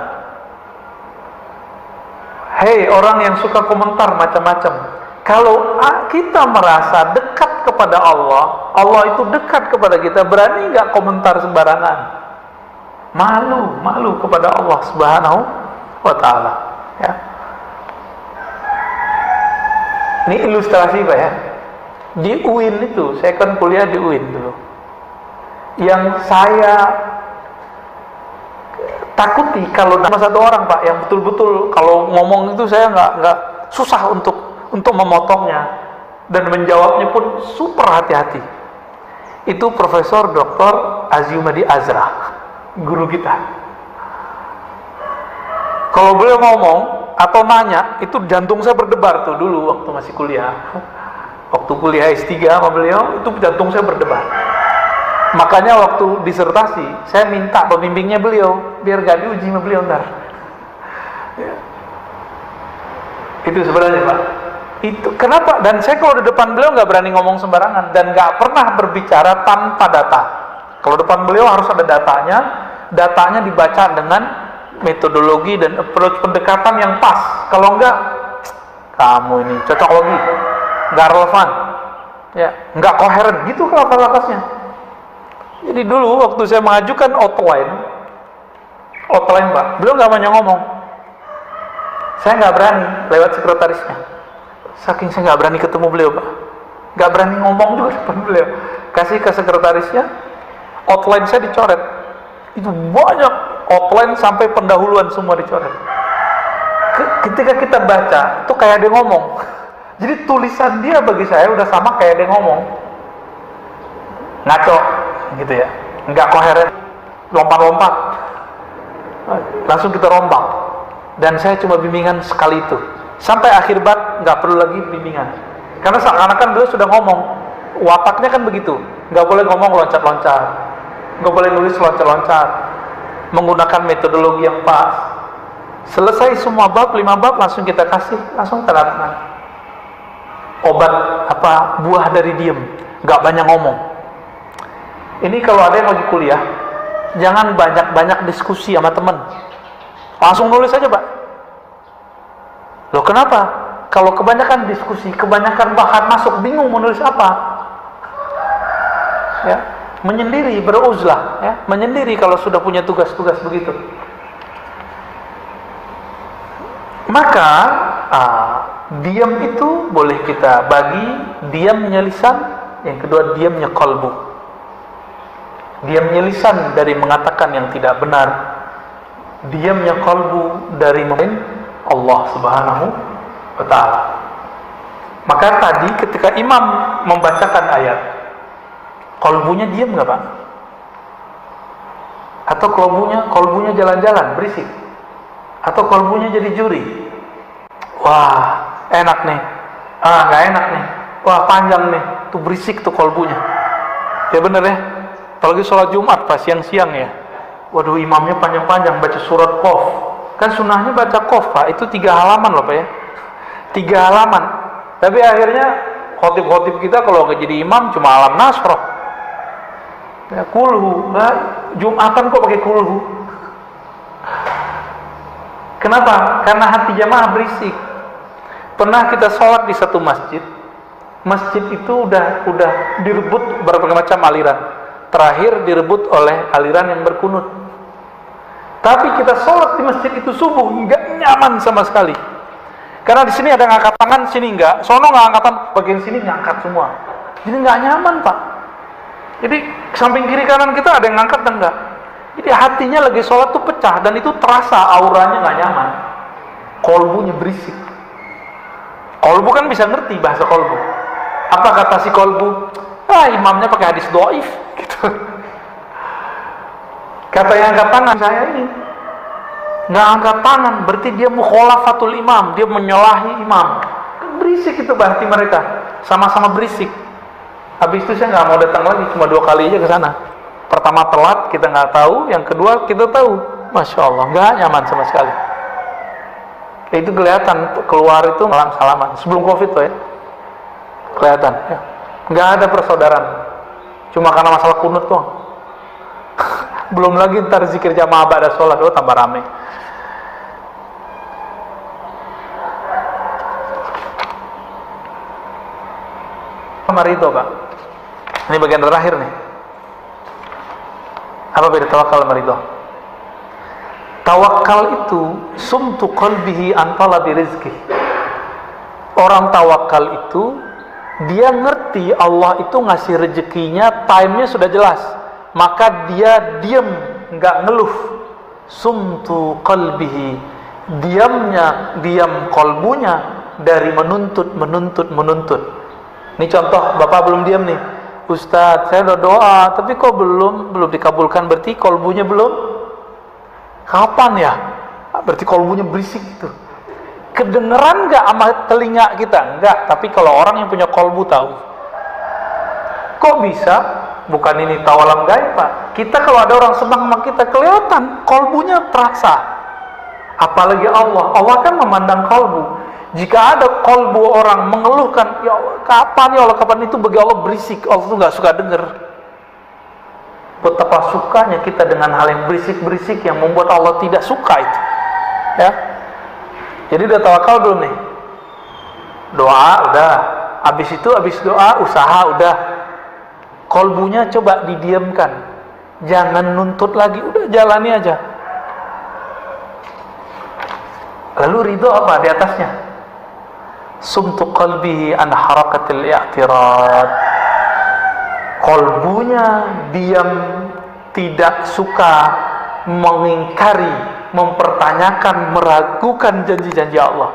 Speaker 2: Hei orang yang suka komentar macam-macam, kalau kita merasa dekat kepada Allah, Allah itu dekat kepada kita, berani nggak komentar sembarangan? Malu kepada Allah Subhanahu wa ta'ala, ya. Ini ilustrasi Pak, ya. Di UIN itu, saya kan kuliah di UIN dulu. Yang saya takuti kalau sama satu orang Pak, yang betul-betul kalau ngomong itu saya nggak susah untuk memotongnya dan menjawabnya pun super hati-hati. Itu Profesor Dr. Aziumadi Azra, guru kita. Kalau beliau ngomong atau nanya, itu jantung saya berdebar tuh dulu waktu masih kuliah. Waktu kuliah S3 sama beliau, itu jantung saya berdebar. Makanya waktu disertasi, saya minta pembimbingnya beliau, biar gak diuji sama beliau ntar. Itu sebenarnya Pak. Itu kenapa? Dan saya kalau di depan beliau nggak berani ngomong sembarangan dan nggak pernah berbicara tanpa data. Kalau depan beliau harus ada datanya. Datanya dibaca dengan metodologi dan approach pendekatan yang pas. Kalau enggak, kamu ini cocok logi, nggak relevan, ya, nggak koheren. Gitu kata-katanya. Jadi dulu waktu saya mengajukan outline Pak, beliau nggak banyak ngomong. Saya nggak berani lewat sekretarisnya. Saking saya nggak berani ketemu beliau Pak, nggak berani ngomong juga depan beliau. Kasih ke sekretarisnya, outline saya dicoret. Itu banyak outline sampai pendahuluan semua dicoret. Ketika kita baca, itu kayak dia ngomong. Jadi tulisan dia bagi saya udah sama kayak dia ngomong. Ngaco, gitu ya. Nggak koheren, lompat-lompat. Langsung kita rombak. Dan saya cuma bimbingan sekali itu. Sampai akhir bab nggak perlu lagi bimbingan. Karena seakan-akan beliau sudah ngomong. Wataknya kan begitu. Nggak boleh ngomong loncat-loncat. Nggak boleh nulis loncat-loncat. Menggunakan metodologi yang pas. Selesai semua bab, 5 bab langsung kita kasih, langsung tanda tangan. Obat apa? Buah dari diem, nggak banyak ngomong. Ini kalau ada yang lagi kuliah, jangan banyak-banyak diskusi sama teman. Langsung nulis aja Pak. Loh kenapa? Kalau kebanyakan diskusi, kebanyakan bahan masuk, bingung mau nulis apa? Ya, menyendiri, beruzlah, ya, menyendiri kalau sudah punya tugas-tugas begitu. Maka diam itu boleh kita bagi diamnya lisan, yang kedua diamnya qalbu. Diamnya lisan dari mengatakan yang tidak benar, diamnya qalbu dari memimpin Allah Subhanahu wa ta'ala. Maka tadi ketika imam membacakan ayat, qalbunya diam nggak Pak? Atau qalbunya jalan-jalan berisik? Atau kalbunya jadi juri? Wah, enak nih. Nggak enak nih. Wah, panjang nih. Tuh berisik tuh kalbunya. Ya bener ya. Apalagi sholat Jumat pas siang-siang ya. Waduh, imamnya panjang-panjang baca surat Qaf. Kan sunnahnya baca Qaf Pak. Itu 3 halaman loh Pak ya. 3 halaman. Tapi akhirnya khotib-khotib kita kalau nggak jadi imam cuma alam nasroh. Ya, kulhu. Nah, Jumatan kok pakai kulhu? Kenapa? Karena hati jamaah berisik. Pernah kita sholat di satu masjid. Masjid itu udah direbut berbagai macam aliran. Terakhir direbut oleh aliran yang berkunut. Tapi kita sholat di masjid itu subuh nggak nyaman sama sekali. Karena di sini ada yang angkat tangan, sini nggak. Sono nggak angkatan, bagian sini ngangkat semua. Jadi nggak nyaman Pak. Jadi samping kiri kanan kita ada yang ngangkat dan enggak. Jadi hatinya lagi sholat tuh pecah dan itu terasa auranya nggak nyaman. Kolbunya berisik. Kolbu kan bisa ngerti bahasa kolbu. Apa kata si kolbu? Imamnya pakai hadis doif. Gitu. Kata yang angkat tangan saya ini nggak angkat tangan, berarti dia mukhalafatul imam, dia menyalahi imam. Berisik itu hati mereka, sama-sama berisik. Habis itu saya nggak mau datang lagi, cuma 2 kali aja ke sana. Pertama telat, kita nggak tahu. Yang kedua kita tahu, masya Allah, nggak nyaman sama sekali. Itu kelihatan keluar itu malam salaman sebelum COVID tuh ya, kelihatan. Ya. Nggak ada persaudaraan, cuma karena masalah kunut tuh. Belum lagi ntar zikir jamaah ba'da sholat, tambah rame. Ridho Pak, ini bagian terakhir nih. Apa beda tawakal sama ridho? Tawakal itu sumtu qalbihi an talabi rizki. Orang tawakal itu dia ngerti Allah itu ngasih rezekinya, time-nya sudah jelas, maka dia diam, nggak ngeluh. Sumtu qalbihi, diam kolbunya dari menuntut. Ini contoh, Bapak belum diam nih. Ustadz, saya udah doa, tapi kok belum dikabulkan, berarti kolbunya belum. Kapan ya? Berarti kolbunya berisik gitu. Kedengeran nggak sama telinga kita? Enggak, tapi kalau orang yang punya kolbu tahu. Kok bisa? Bukan ini tawalam gaib Pak. Kita kalau ada orang senang sama kita, kelihatan kolbunya terasa. Apalagi Allah kan memandang kolbu. Jika ada kolbu orang mengeluhkan, ya Allah, kapan ya Allah, kapan, itu bagi Allah berisik. Allah tuh nggak suka dengar. Betapa sukanya kita dengan hal yang berisik-berisik yang membuat Allah tidak suka itu. Ya. Jadi udah tawakal belum nih? Doa udah. Habis doa, usaha udah. Kolbunya coba didiamkan. Jangan nuntut lagi, udah jalani aja. Lalu ridho apa di atasnya? Sumtu qalbihi an harakatil i'tirad. Kolbunya diam, tidak suka mengingkari, mempertanyakan, meragukan janji-janji Allah.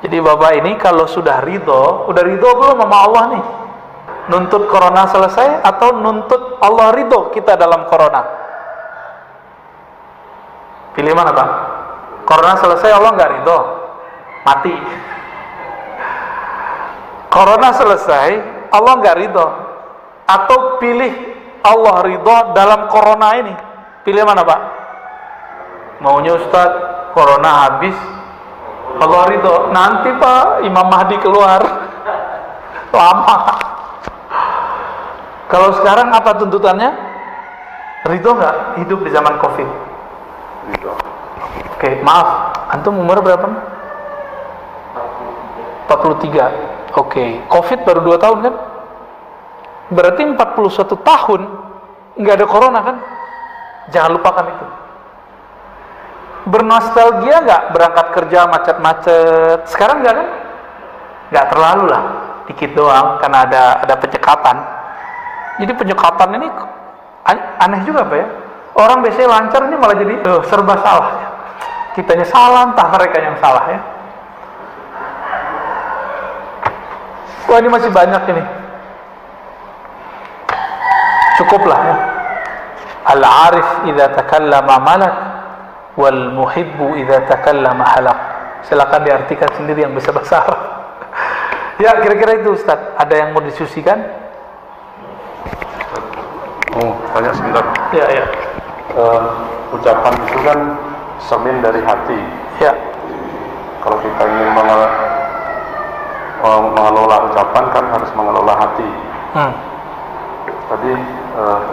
Speaker 2: Jadi bapak ini kalau sudah ridho, udah ridho belum sama Allah nih? Nuntut corona selesai atau nuntut Allah ridho kita dalam corona? Pilih mana Pak? Corona selesai Allah nggak ridho, mati. Corona selesai Allah nggak ridho, atau pilih Allah ridho dalam corona ini? Pilih mana Pak? Maunya Ustadz corona habis Allah ridho, nanti Pak Imam Mahdi keluar lama. Kalau sekarang apa tuntutannya? Ridho nggak hidup di zaman COVID? Ridho. Oke, maaf, antum umur berapa? 43. Oke, COVID baru 2 tahun kan? Berarti 41 tahun nggak ada corona kan? Jangan lupakan itu. Bernostalgia nggak berangkat kerja macet-macet? Sekarang nggak kan? Nggak terlalu lah, dikit doang karena ada penyekatan. Jadi penyekatan ini aneh juga Pak ya. Orang biasanya lancar, ini malah jadi serba salah. Kitanya salah, entah mereka yang salah ya. Wah, ini masih banyak ini. Cukuplah ya. Al-arif idza takallama malak wal muhibbu idza takallama halak. Silakan diartikan sendiri yang bisa bahasa Arab. Ya, kira-kira itu Ustaz. Ada yang mau diskusikan?
Speaker 3: Tanya sebentar.
Speaker 2: Ya, ya.
Speaker 3: Ucapan itu kan cermin dari hati.
Speaker 2: Ya.
Speaker 3: Kalau kita ingin mengelola ucapan kan harus mengelola hati. Tadi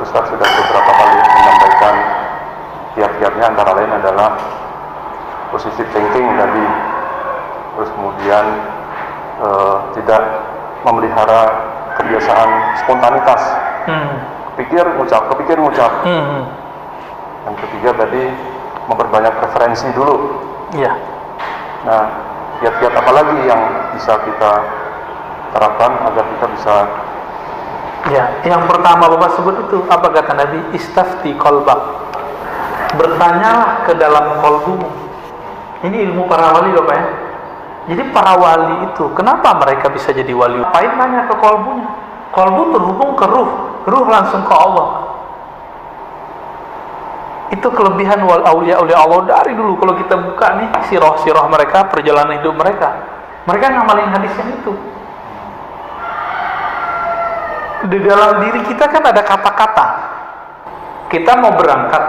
Speaker 3: Ustaz sudah beberapa kali menyampaikan kiat-kiatnya, antara lain adalah positive thinking tadi. Terus kemudian tidak memelihara kebiasaan spontanitas. Kepikir ngucap. Yang ketiga tadi memperbanyak referensi dulu.
Speaker 2: Iya.
Speaker 3: Nah, kiat-kiat apa lagi yang bisa kita terapkan agar kita bisa?
Speaker 2: Ya, yang pertama Bapak sebut itu apa kata Nabi? Istafti qalbak. Bertanyalah ke dalam kolbumu. Ini ilmu para wali Bapak ya. Jadi para wali itu kenapa mereka bisa jadi wali? Ngapain nanya ke kolbunya? Kolbu terhubung ke ruh langsung ke Allah. Itu kelebihan aulia Allah dari dulu. Kalau kita buka nih sirah mereka, perjalanan hidup mereka ngamalin hadis yang itu. Di dalam diri kita kan ada kata-kata. Kita mau berangkat,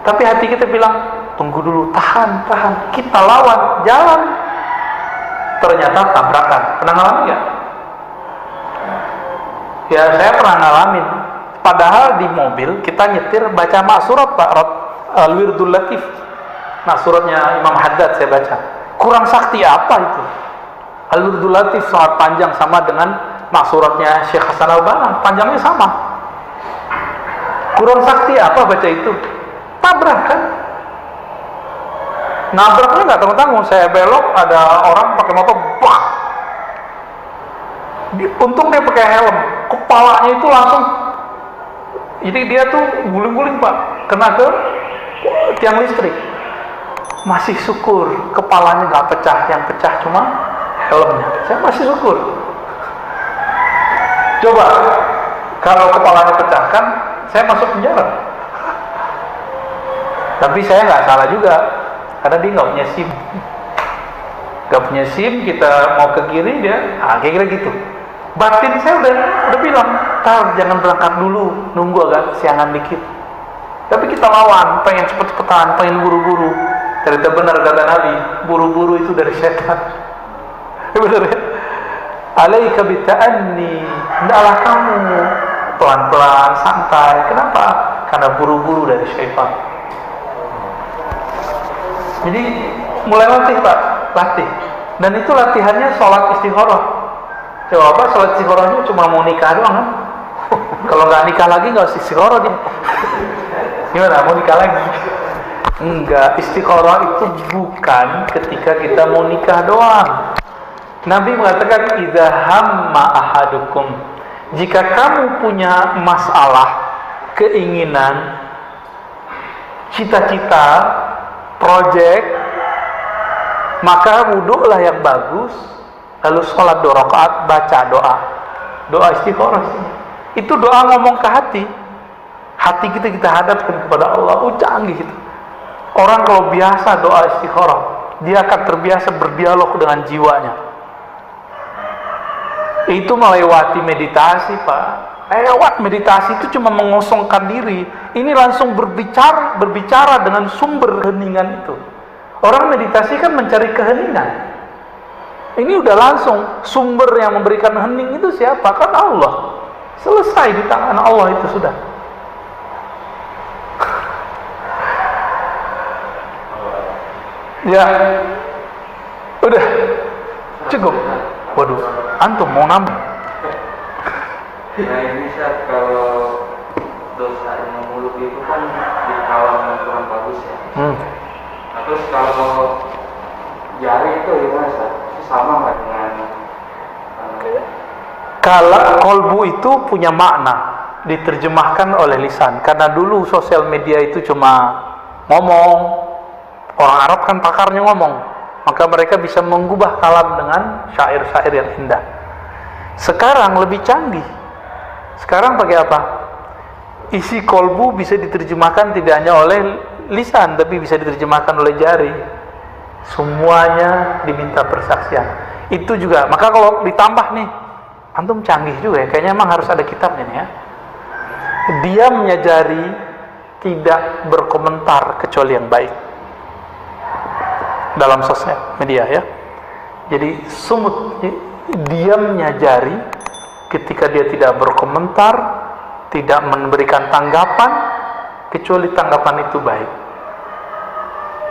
Speaker 2: tapi hati kita bilang tunggu dulu, tahan. Kita lawan, jalan. Ternyata tabrakan. Pernah ngalamin nggak? Ya, saya pernah ngalamin. Padahal di mobil kita nyetir baca maksurat Pak, Al-Wirdul Latif. Maksuratnya Imam Haddad saya baca. Kurang sakti apa itu? Al-Wirdul Latif sangat panjang, sama dengan maksuratnya Syekh Hasan Al-Banna, panjangnya sama. Kurang sakti apa baca itu? Tabrakan. Nabraknya nggak tanggung-tanggung, saya belok ada orang pakai motor, bah. Untung dia pakai helm, kepalanya itu langsung. Jadi dia tuh guling-guling Pak, kena ke tiang listrik. Masih syukur kepalanya nggak pecah, yang pecah cuma helmnya. Saya masih syukur. Coba kalau kepalanya pecah kan saya masuk penjara. Tapi saya nggak salah juga, karena dia nggak punya SIM. Nggak punya SIM, kita mau ke kiri dia, kira-kira gitu. Batin saya udah bilang, jangan berangkat dulu, nunggu agak siangan dikit. Tapi kita lawan, pengen cepet-cepetan, pengen buru-buru. Ternyata benar kata Nabi, buru-buru itu dari setan. Benar ya? Alaika bita'anni, hendaklah kamu pelan-pelan, santai. Kenapa? Karena buru-buru dari syaitan. Jadi mulai latih Pak, latih. Dan itu latihannya sholat istikharah. Coba sholat istikharahnya cuma mau nikah doang kan? Kalau nggak nikah lagi nggak usah istikharah dia. Gimana? Mau nikah lagi? Enggak, istikharah itu bukan ketika kita mau nikah doang. Nabi mengatakan idza hamma ahadukum, jika kamu punya masalah, keinginan, cita-cita, project, maka wudhulah yang bagus, lalu sholat 2 rakaat, baca doa istikharah. Itu doa ngomong ke hati kita hadapkan kepada Allah. Canggih gitu. Orang kalau biasa doa istikharah, dia akan terbiasa berdialog dengan jiwanya. Itu melewati meditasi Pak. Lewat meditasi itu cuma mengosongkan diri. Ini langsung berbicara dengan sumber keheningan itu. Orang meditasi kan mencari keheningan. Ini udah langsung sumber yang memberikan hening itu siapa? Kan Allah. Selesai di tangan Allah itu sudah. Ya, udah cukup. Waduh, antum mau nambah?
Speaker 4: Nah ini Ustaz, kalau dosa yang mulut itu kan dikawal yang kurang bagus ya. Nah, terus kalau jari itu gimana Ustaz? Sama nggak dengan
Speaker 2: kalau kolbu itu punya makna, diterjemahkan oleh lisan. Karena dulu sosial media itu cuma ngomong. Orang Arab kan pakarnya ngomong, maka mereka bisa mengubah kalam dengan syair-syair yang indah. Sekarang lebih canggih. Sekarang pakai apa? Isi kolbu bisa diterjemahkan tidak hanya oleh lisan, tapi bisa diterjemahkan oleh jari. Semuanya diminta persaksian. Itu juga. Maka kalau ditambah nih, antum canggih juga ya. Kayaknya emang harus ada kitabnya nih ya. Diamnya jari tidak berkomentar kecuali yang baik dalam sosial media ya. Jadi diamnya jari ketika dia tidak berkomentar, tidak memberikan tanggapan kecuali tanggapan itu baik.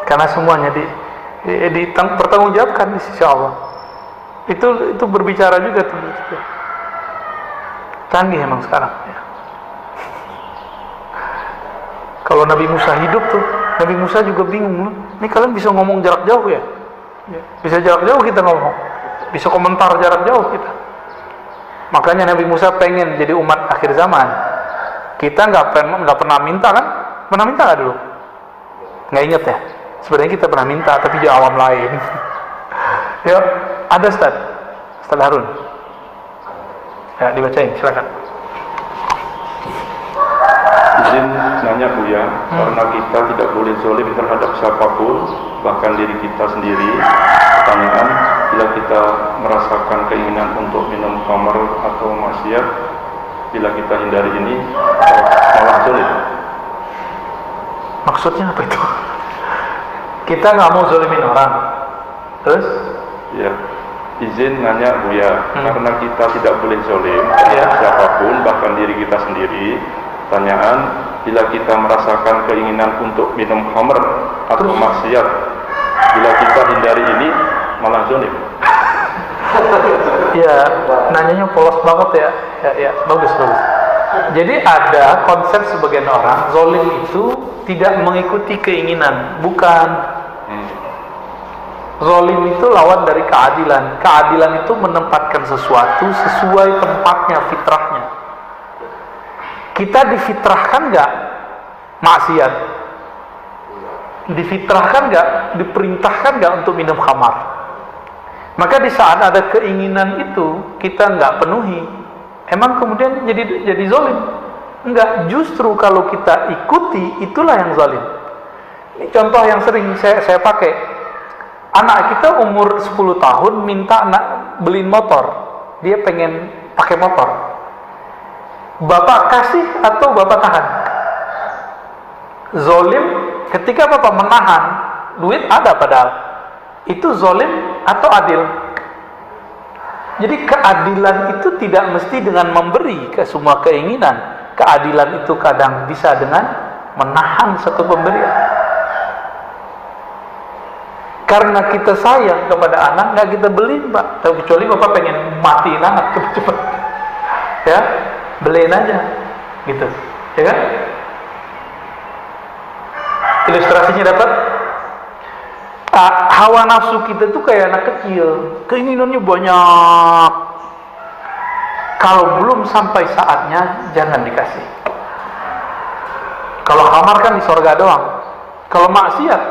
Speaker 2: Karena semuanya dipertanggungjawabkan di sisi Allah. Itu berbicara juga tuh. Canggih emang sekarang ya. Kalau Nabi Musa hidup tuh, Nabi Musa juga bingung. Ini kalian bisa ngomong jarak jauh ya? Bisa jarak jauh kita ngomong. Bisa komentar jarak jauh kita. Makanya Nabi Musa pengen jadi umat akhir zaman. Kita nggak pernah minta kan? Pernah minta nggak dulu? Nggak inget ya? Sebenarnya kita pernah minta, tapi di alam lain. Ya, ada Ustaz Harun. Ya, dibacain, silakan.
Speaker 3: Izin nanya Buya, karena kita tidak boleh zalim terhadap siapapun, bahkan diri kita sendiri. Pertanyaan, bila kita merasakan keinginan untuk minum khamar atau maksiat, bila kita hindari ini, malah zalim.
Speaker 2: Maksudnya apa itu? Kita nggak mau zalimin orang. Terus?
Speaker 3: Ya, izin nanya Buya, karena kita tidak boleh zalim terhadap siapapun, bahkan diri kita sendiri. Pertanyaan, bila kita merasakan keinginan untuk minum khamr atau maksiat, bila kita hindari ini, malah zalim.
Speaker 2: Ya, nanyanya polos banget ya. Ya, bagus. Jadi ada konsep sebagian orang, zalim itu tidak mengikuti keinginan, bukan. Zalim itu lawan dari keadilan. Keadilan itu menempatkan sesuatu sesuai tempatnya, fitrahnya. Kita difitrahkan nggak maksiat? Difitrahkan nggak? Diperintahkan nggak untuk minum khamar? Maka di saat ada keinginan itu kita nggak penuhi, emang kemudian jadi zalim? Enggak, justru kalau kita ikuti itulah yang zalim. Ini contoh yang sering saya pakai. Anak kita umur 10 tahun minta beliin motor, dia pengen pakai motor. Bapak kasih atau bapak tahan? Zalim ketika bapak menahan, duit ada padahal. Itu zalim atau adil? Jadi keadilan itu tidak mesti dengan memberi ke semua keinginan. Keadilan itu kadang bisa dengan menahan satu pemberian. Karena kita sayang kepada anak, nggak kita beliin, Pak. Kecuali Bapak pengen matiin anak cepat-cepat, ya, beliin aja, gitu, ya kan? Ilustrasinya dapat. Hawa nafsu kita tuh kayak anak kecil, keinginannya banyak. Kalau belum sampai saatnya, jangan dikasih. Kalau kamar kan di sorga doang. Kalau maksiat,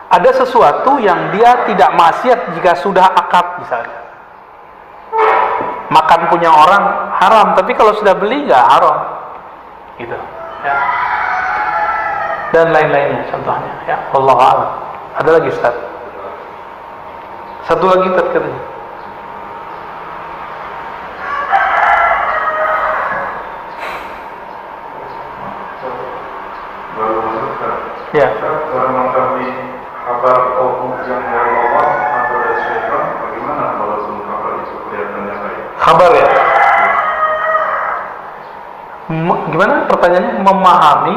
Speaker 2: ada sesuatu yang dia tidak maksiat jika sudah akad, misalnya makan punya orang haram, tapi kalau sudah beli nggak haram, gitu, ya. Dan lain-lainnya, contohnya, ya. Wallahu a'lam. Ada lagi, Ustaz? Satu lagi katanya. Ya.
Speaker 3: Cara mengetahui kabar yang dari Allah atau dari syaitan, bagaimana walaupun kabar itu kelihatannya baik?
Speaker 2: Kabar, ya. Gimana pertanyaannya? Memahami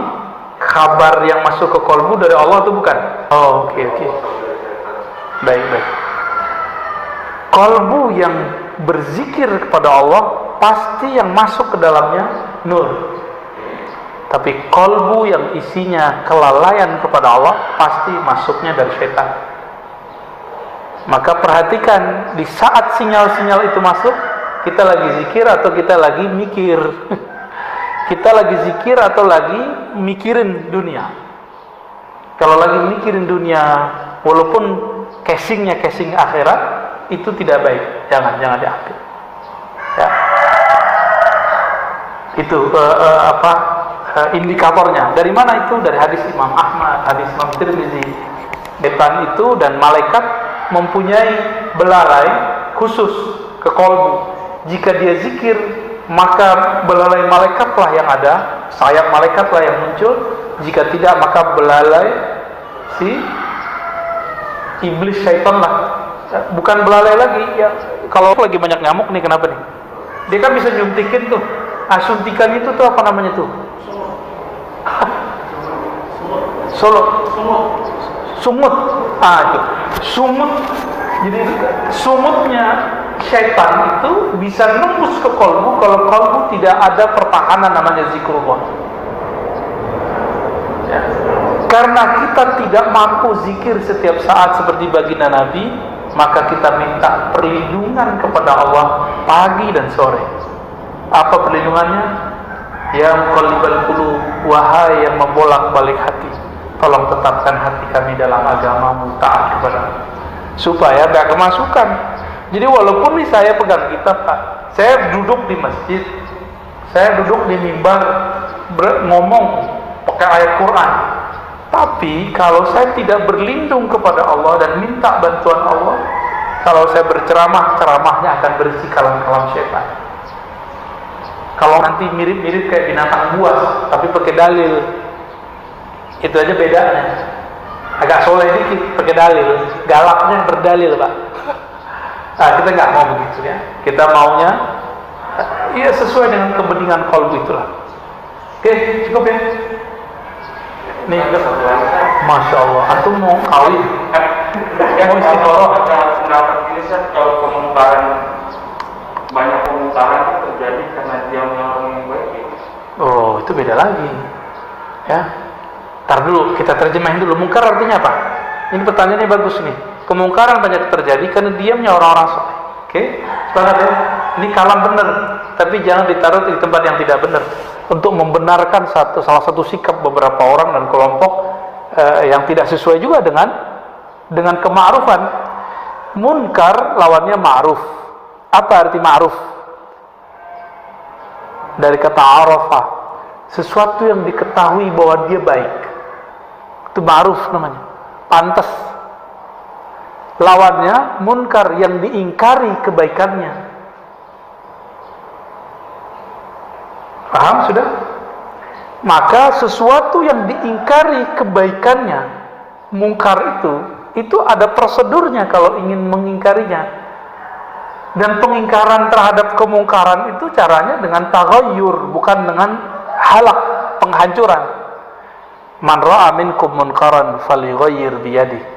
Speaker 2: kabar yang masuk ke kolbu dari Allah atau bukan? Oh, oke. Baik. Kolbu yang berzikir kepada Allah pasti yang masuk ke dalamnya nur. Tapi kolbu yang isinya kelalaian kepada Allah pasti masuknya dari syaitan. Maka perhatikan di saat sinyal-sinyal itu masuk, kita lagi zikir atau kita lagi mikir. Kita lagi zikir atau lagi mikirin dunia. Kalau lagi mikirin dunia, walaupun casingnya casing akhirat, itu tidak baik. Jangan diambil. Ya. Itu indikatornya. Dari mana itu? Dari hadis Imam Ahmad, hadis Imam Tirmizi. Setan itu dan malaikat mempunyai belalai khusus ke kolbu. Jika dia zikir, maka belalai malaikatlah yang ada, sayap malaikatlah yang muncul. Jika tidak, maka belalai si iblis syaitan lah. Bukan belalai lagi ya. Kalau lagi banyak nyamuk nih, kenapa nih? Dia kan bisa nyuntikin tuh. Suntikan itu tuh apa namanya tuh? Sumut. Itu sumut. Jadi sumutnya syaitan itu bisa nembus ke kolbu kalau kolbu tidak ada pertahanan namanya zikrullah. Ya. Karena kita tidak mampu zikir setiap saat seperti baginda Nabi, maka kita minta perlindungan kepada Allah pagi dan sore. Apa perlindungannya? Ya muqallibal qulub, wahai yang membolak-balik hati, tolong tetapkan hati kami dalam agamamu, taat kepadamu, supaya gak kemasukan. Jadi walaupun nih saya pegang kitab, Pak, saya duduk di masjid, saya duduk di mimbar ngomong pakai ayat Quran, tapi kalau saya tidak berlindung kepada Allah dan minta bantuan Allah, kalau saya berceramah, ceramahnya akan berisi kalam-kalam syaitan. Kalau nanti mirip-mirip kayak binatang buas, tapi pakai dalil, itu aja bedanya. Agak soleh dikit, pakai dalil, galaknya berdalil, Pak. Nah, kita nggak mau begitu ya. Kita maunya, ya sesuai dengan kepentingan qalbu itulah. Oke, cukup ya. Nih, Masya Allah, antum mau kawin? Mau istiqoroh?
Speaker 4: Pendapat ini kalau banyak pemungkaran itu terjadi karena diamnya orang yang baik.
Speaker 2: Oh, itu beda lagi. Ya. Ntar dulu, kita terjemahin dulu. Mungkar artinya apa? Ini pertanyaannya bagus nih. Kemungkaran banyak terjadi karena diamnya orang-orang soleh. Oke? Sepakat ya? Ini kalam benar, tapi jangan ditaruh di tempat yang tidak benar. Untuk membenarkan salah satu sikap beberapa orang dan kelompok yang tidak sesuai juga dengan kema'rufan. Munkar lawannya ma'ruf. Apa arti ma'ruf? Dari kata arafah, sesuatu yang diketahui bahwa dia baik, itu ma'ruf namanya, pantas. Lawannya munkar, yang diingkari kebaikannya. Paham sudah? Maka sesuatu yang diingkari kebaikannya mungkar itu ada prosedurnya kalau ingin mengingkarinya. Dan pengingkaran terhadap kemungkaran itu caranya dengan taghayyur, bukan dengan halak, penghancuran. Man ra'a minkum munkaran falyughayyir biyadihi.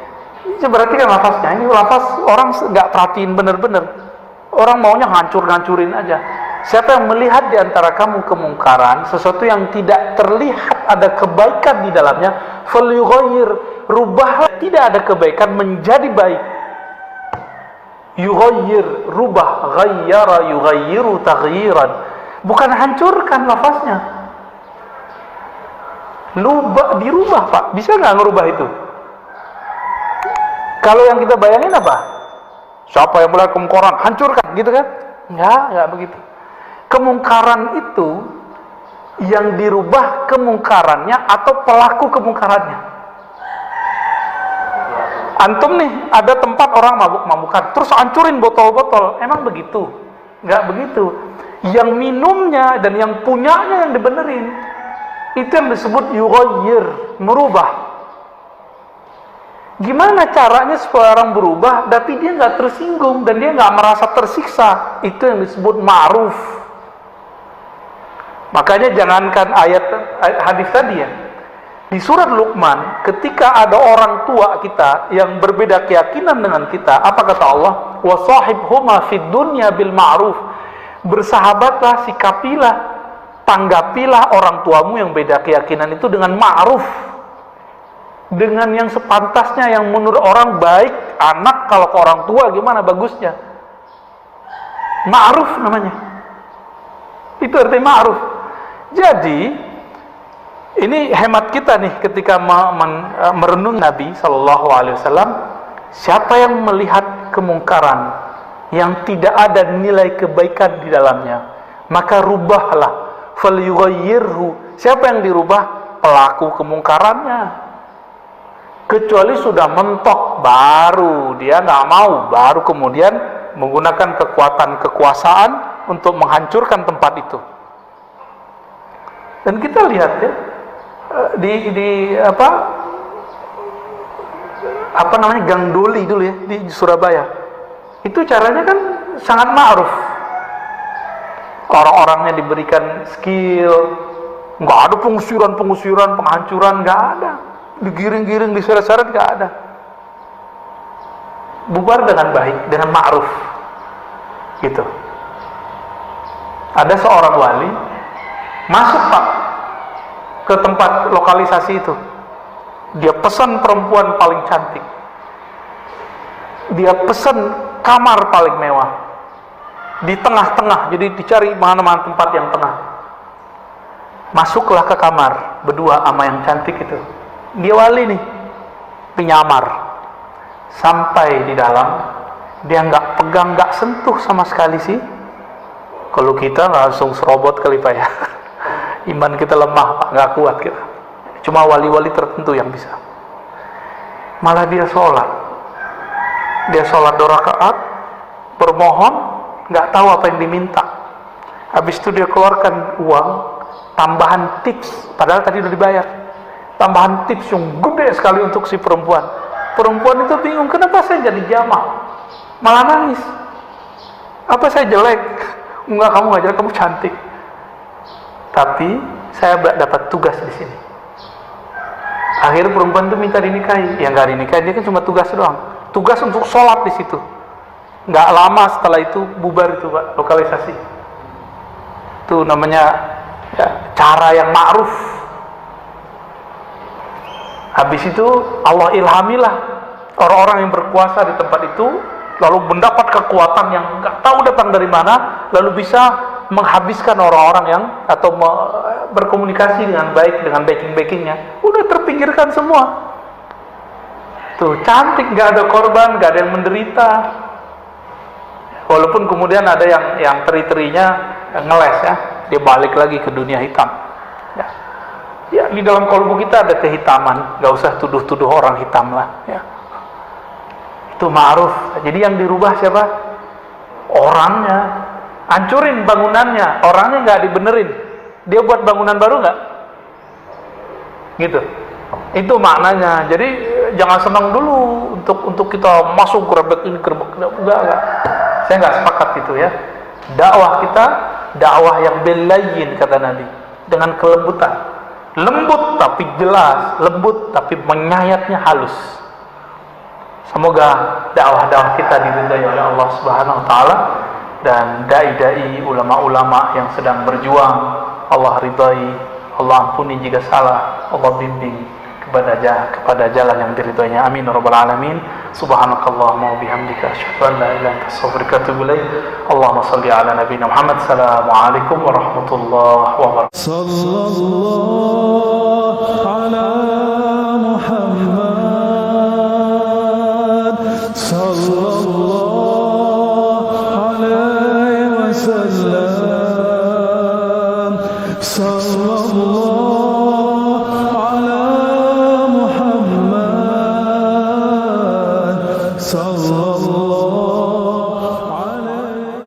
Speaker 2: Ini berarti kan lafaznya, ini lafaz orang nggak perhatiin benar-benar. Orang maunya hancur-hancurin aja. Siapa yang melihat di antara kamu kemungkaran, sesuatu yang tidak terlihat ada kebaikan di dalamnya, falyughayyir, rubahlah tidak ada kebaikan menjadi baik. Yughayyir, rubah, ghayyara yughayyiru taghyiran. Bukan hancurkan lafaznya. Dirubah, Pak. Bisa nggak ngerubah itu? Kalau yang kita bayangin apa? Siapa yang melihat kemungkaran, hancurkan, gitu kan? Enggak begitu. Kemungkaran itu yang dirubah kemungkarannya atau pelaku kemungkarannya. Antum nih, ada tempat orang mabuk-mabukan, terus hancurin botol-botol. Emang begitu? Enggak begitu. Yang minumnya dan yang punyanya yang dibenerin. Itu yang disebut yughayyir, merubah. Gimana caranya supaya orang berubah tapi dia nggak tersinggung dan dia nggak merasa tersiksa? Itu yang disebut ma'ruf. Makanya jangankan hadis tadi ya, di surat Luqman ketika ada orang tua kita yang berbeda keyakinan dengan kita, apa kata Allah? Wa sahibhuma fid dunya bil ma'ruf. Bersahabatlah, sikapilah, tanggapilah orang tuamu yang beda keyakinan itu dengan ma'ruf, dengan yang sepantasnya, yang menurut orang baik. Anak kalau ke orang tua gimana bagusnya? Ma'ruf namanya. Itu artinya ma'ruf. Jadi ini hemat kita nih ketika merenung Nabi Sallallahu Alaihi Wasallam. Siapa yang melihat kemungkaran yang tidak ada nilai kebaikan di dalamnya, maka rubahlah. Falyughayyirhu. Siapa yang dirubah? Pelaku kemungkarannya. Kecuali sudah mentok, baru dia nggak mau, baru kemudian menggunakan kekuasaan untuk menghancurkan tempat itu. Dan kita lihat ya, di apa namanya, Gang Doli dulu ya di Surabaya. Itu caranya kan sangat ma'ruf. Orang-orangnya diberikan skill, nggak ada pengusiran, penghancuran, nggak ada. Digiring-giring, diseret-seret, nggak ada. Bubar dengan baik, dengan ma'ruf, gitu. Ada seorang wali masuk, Pak, ke tempat lokalisasi itu. Dia pesan perempuan paling cantik. Dia pesan kamar paling mewah. Di tengah-tengah, jadi dicari mana-mana tempat yang tengah. Masuklah ke kamar berdua sama yang cantik itu. Dia wali nih, penyamar. Sampai di dalam, dia nggak pegang, nggak sentuh sama sekali sih. Kalau kita langsung serobot kali Pak ya. Iman kita lemah Pak, nggak kuat kita. Cuma wali-wali tertentu yang bisa. Malah dia sholat. Dia sholat 2 rakaat, bermohon, nggak tahu apa yang diminta. Habis itu dia keluarkan uang, tambahan tips, padahal tadi udah dibayar. Tambahan tips yang gede sekali untuk si perempuan. Perempuan itu bingung, kenapa saya jadi jamaah? Malah nangis. Apa saya jelek? Enggak, kamu nggak jelek, kamu cantik. Tapi saya dapat tugas di sini. Akhirnya perempuan itu minta dinikahi. Ya nggak dinikahi, dia kan cuma tugas doang. Tugas untuk sholat di situ. Nggak lama setelah itu bubar itu Pak, lokalisasi. Itu namanya ya, cara yang ma'ruf. Habis itu Allah ilhamilah orang-orang yang berkuasa di tempat itu, lalu mendapat kekuatan yang nggak tahu datang dari mana, lalu bisa menghabiskan orang-orang yang atau berkomunikasi dengan baik dengan backing-backingnya. Udah terpinggirkan semua. Tuh cantik, nggak ada korban, nggak ada yang menderita. Walaupun kemudian ada yang teri-terinya ngeles ya, dia balik lagi ke dunia hitam. Ya di dalam kalbu kita ada kehitaman, nggak usah tuduh-tuduh orang hitam lah. Ya. Itu ma'ruf. Jadi yang dirubah siapa? Orangnya. Hancurin bangunannya, orangnya nggak dibenerin. Dia buat bangunan baru nggak? Gitu. Itu maknanya. Jadi jangan senang dulu untuk kita masuk gerbek ini gerbek enggak. Saya nggak sepakat itu ya. Dakwah kita dakwah yang belayyin kata Nabi, dengan kelembutan. Lembut tapi jelas, lembut tapi menyayatnya halus. Semoga dakwah-dakwah kita diridhai oleh Allah Subhanahu wa taala, dan dai-dai ulama-ulama yang sedang berjuang Allah ridhai, Allah ampuni jika salah, Allah bimbing kepada jalan yang diridhoinya. Amin ya rabbal alamin. Subhanakallahumma wa bihamdika asyhadu an la ilaha illa anta astaghfiruka wa atubu ilaik. Allahumma shalli ala nabiyyina Muhammad. Assalamualaikum warahmatullahi wabarakatuh.
Speaker 1: صلى الله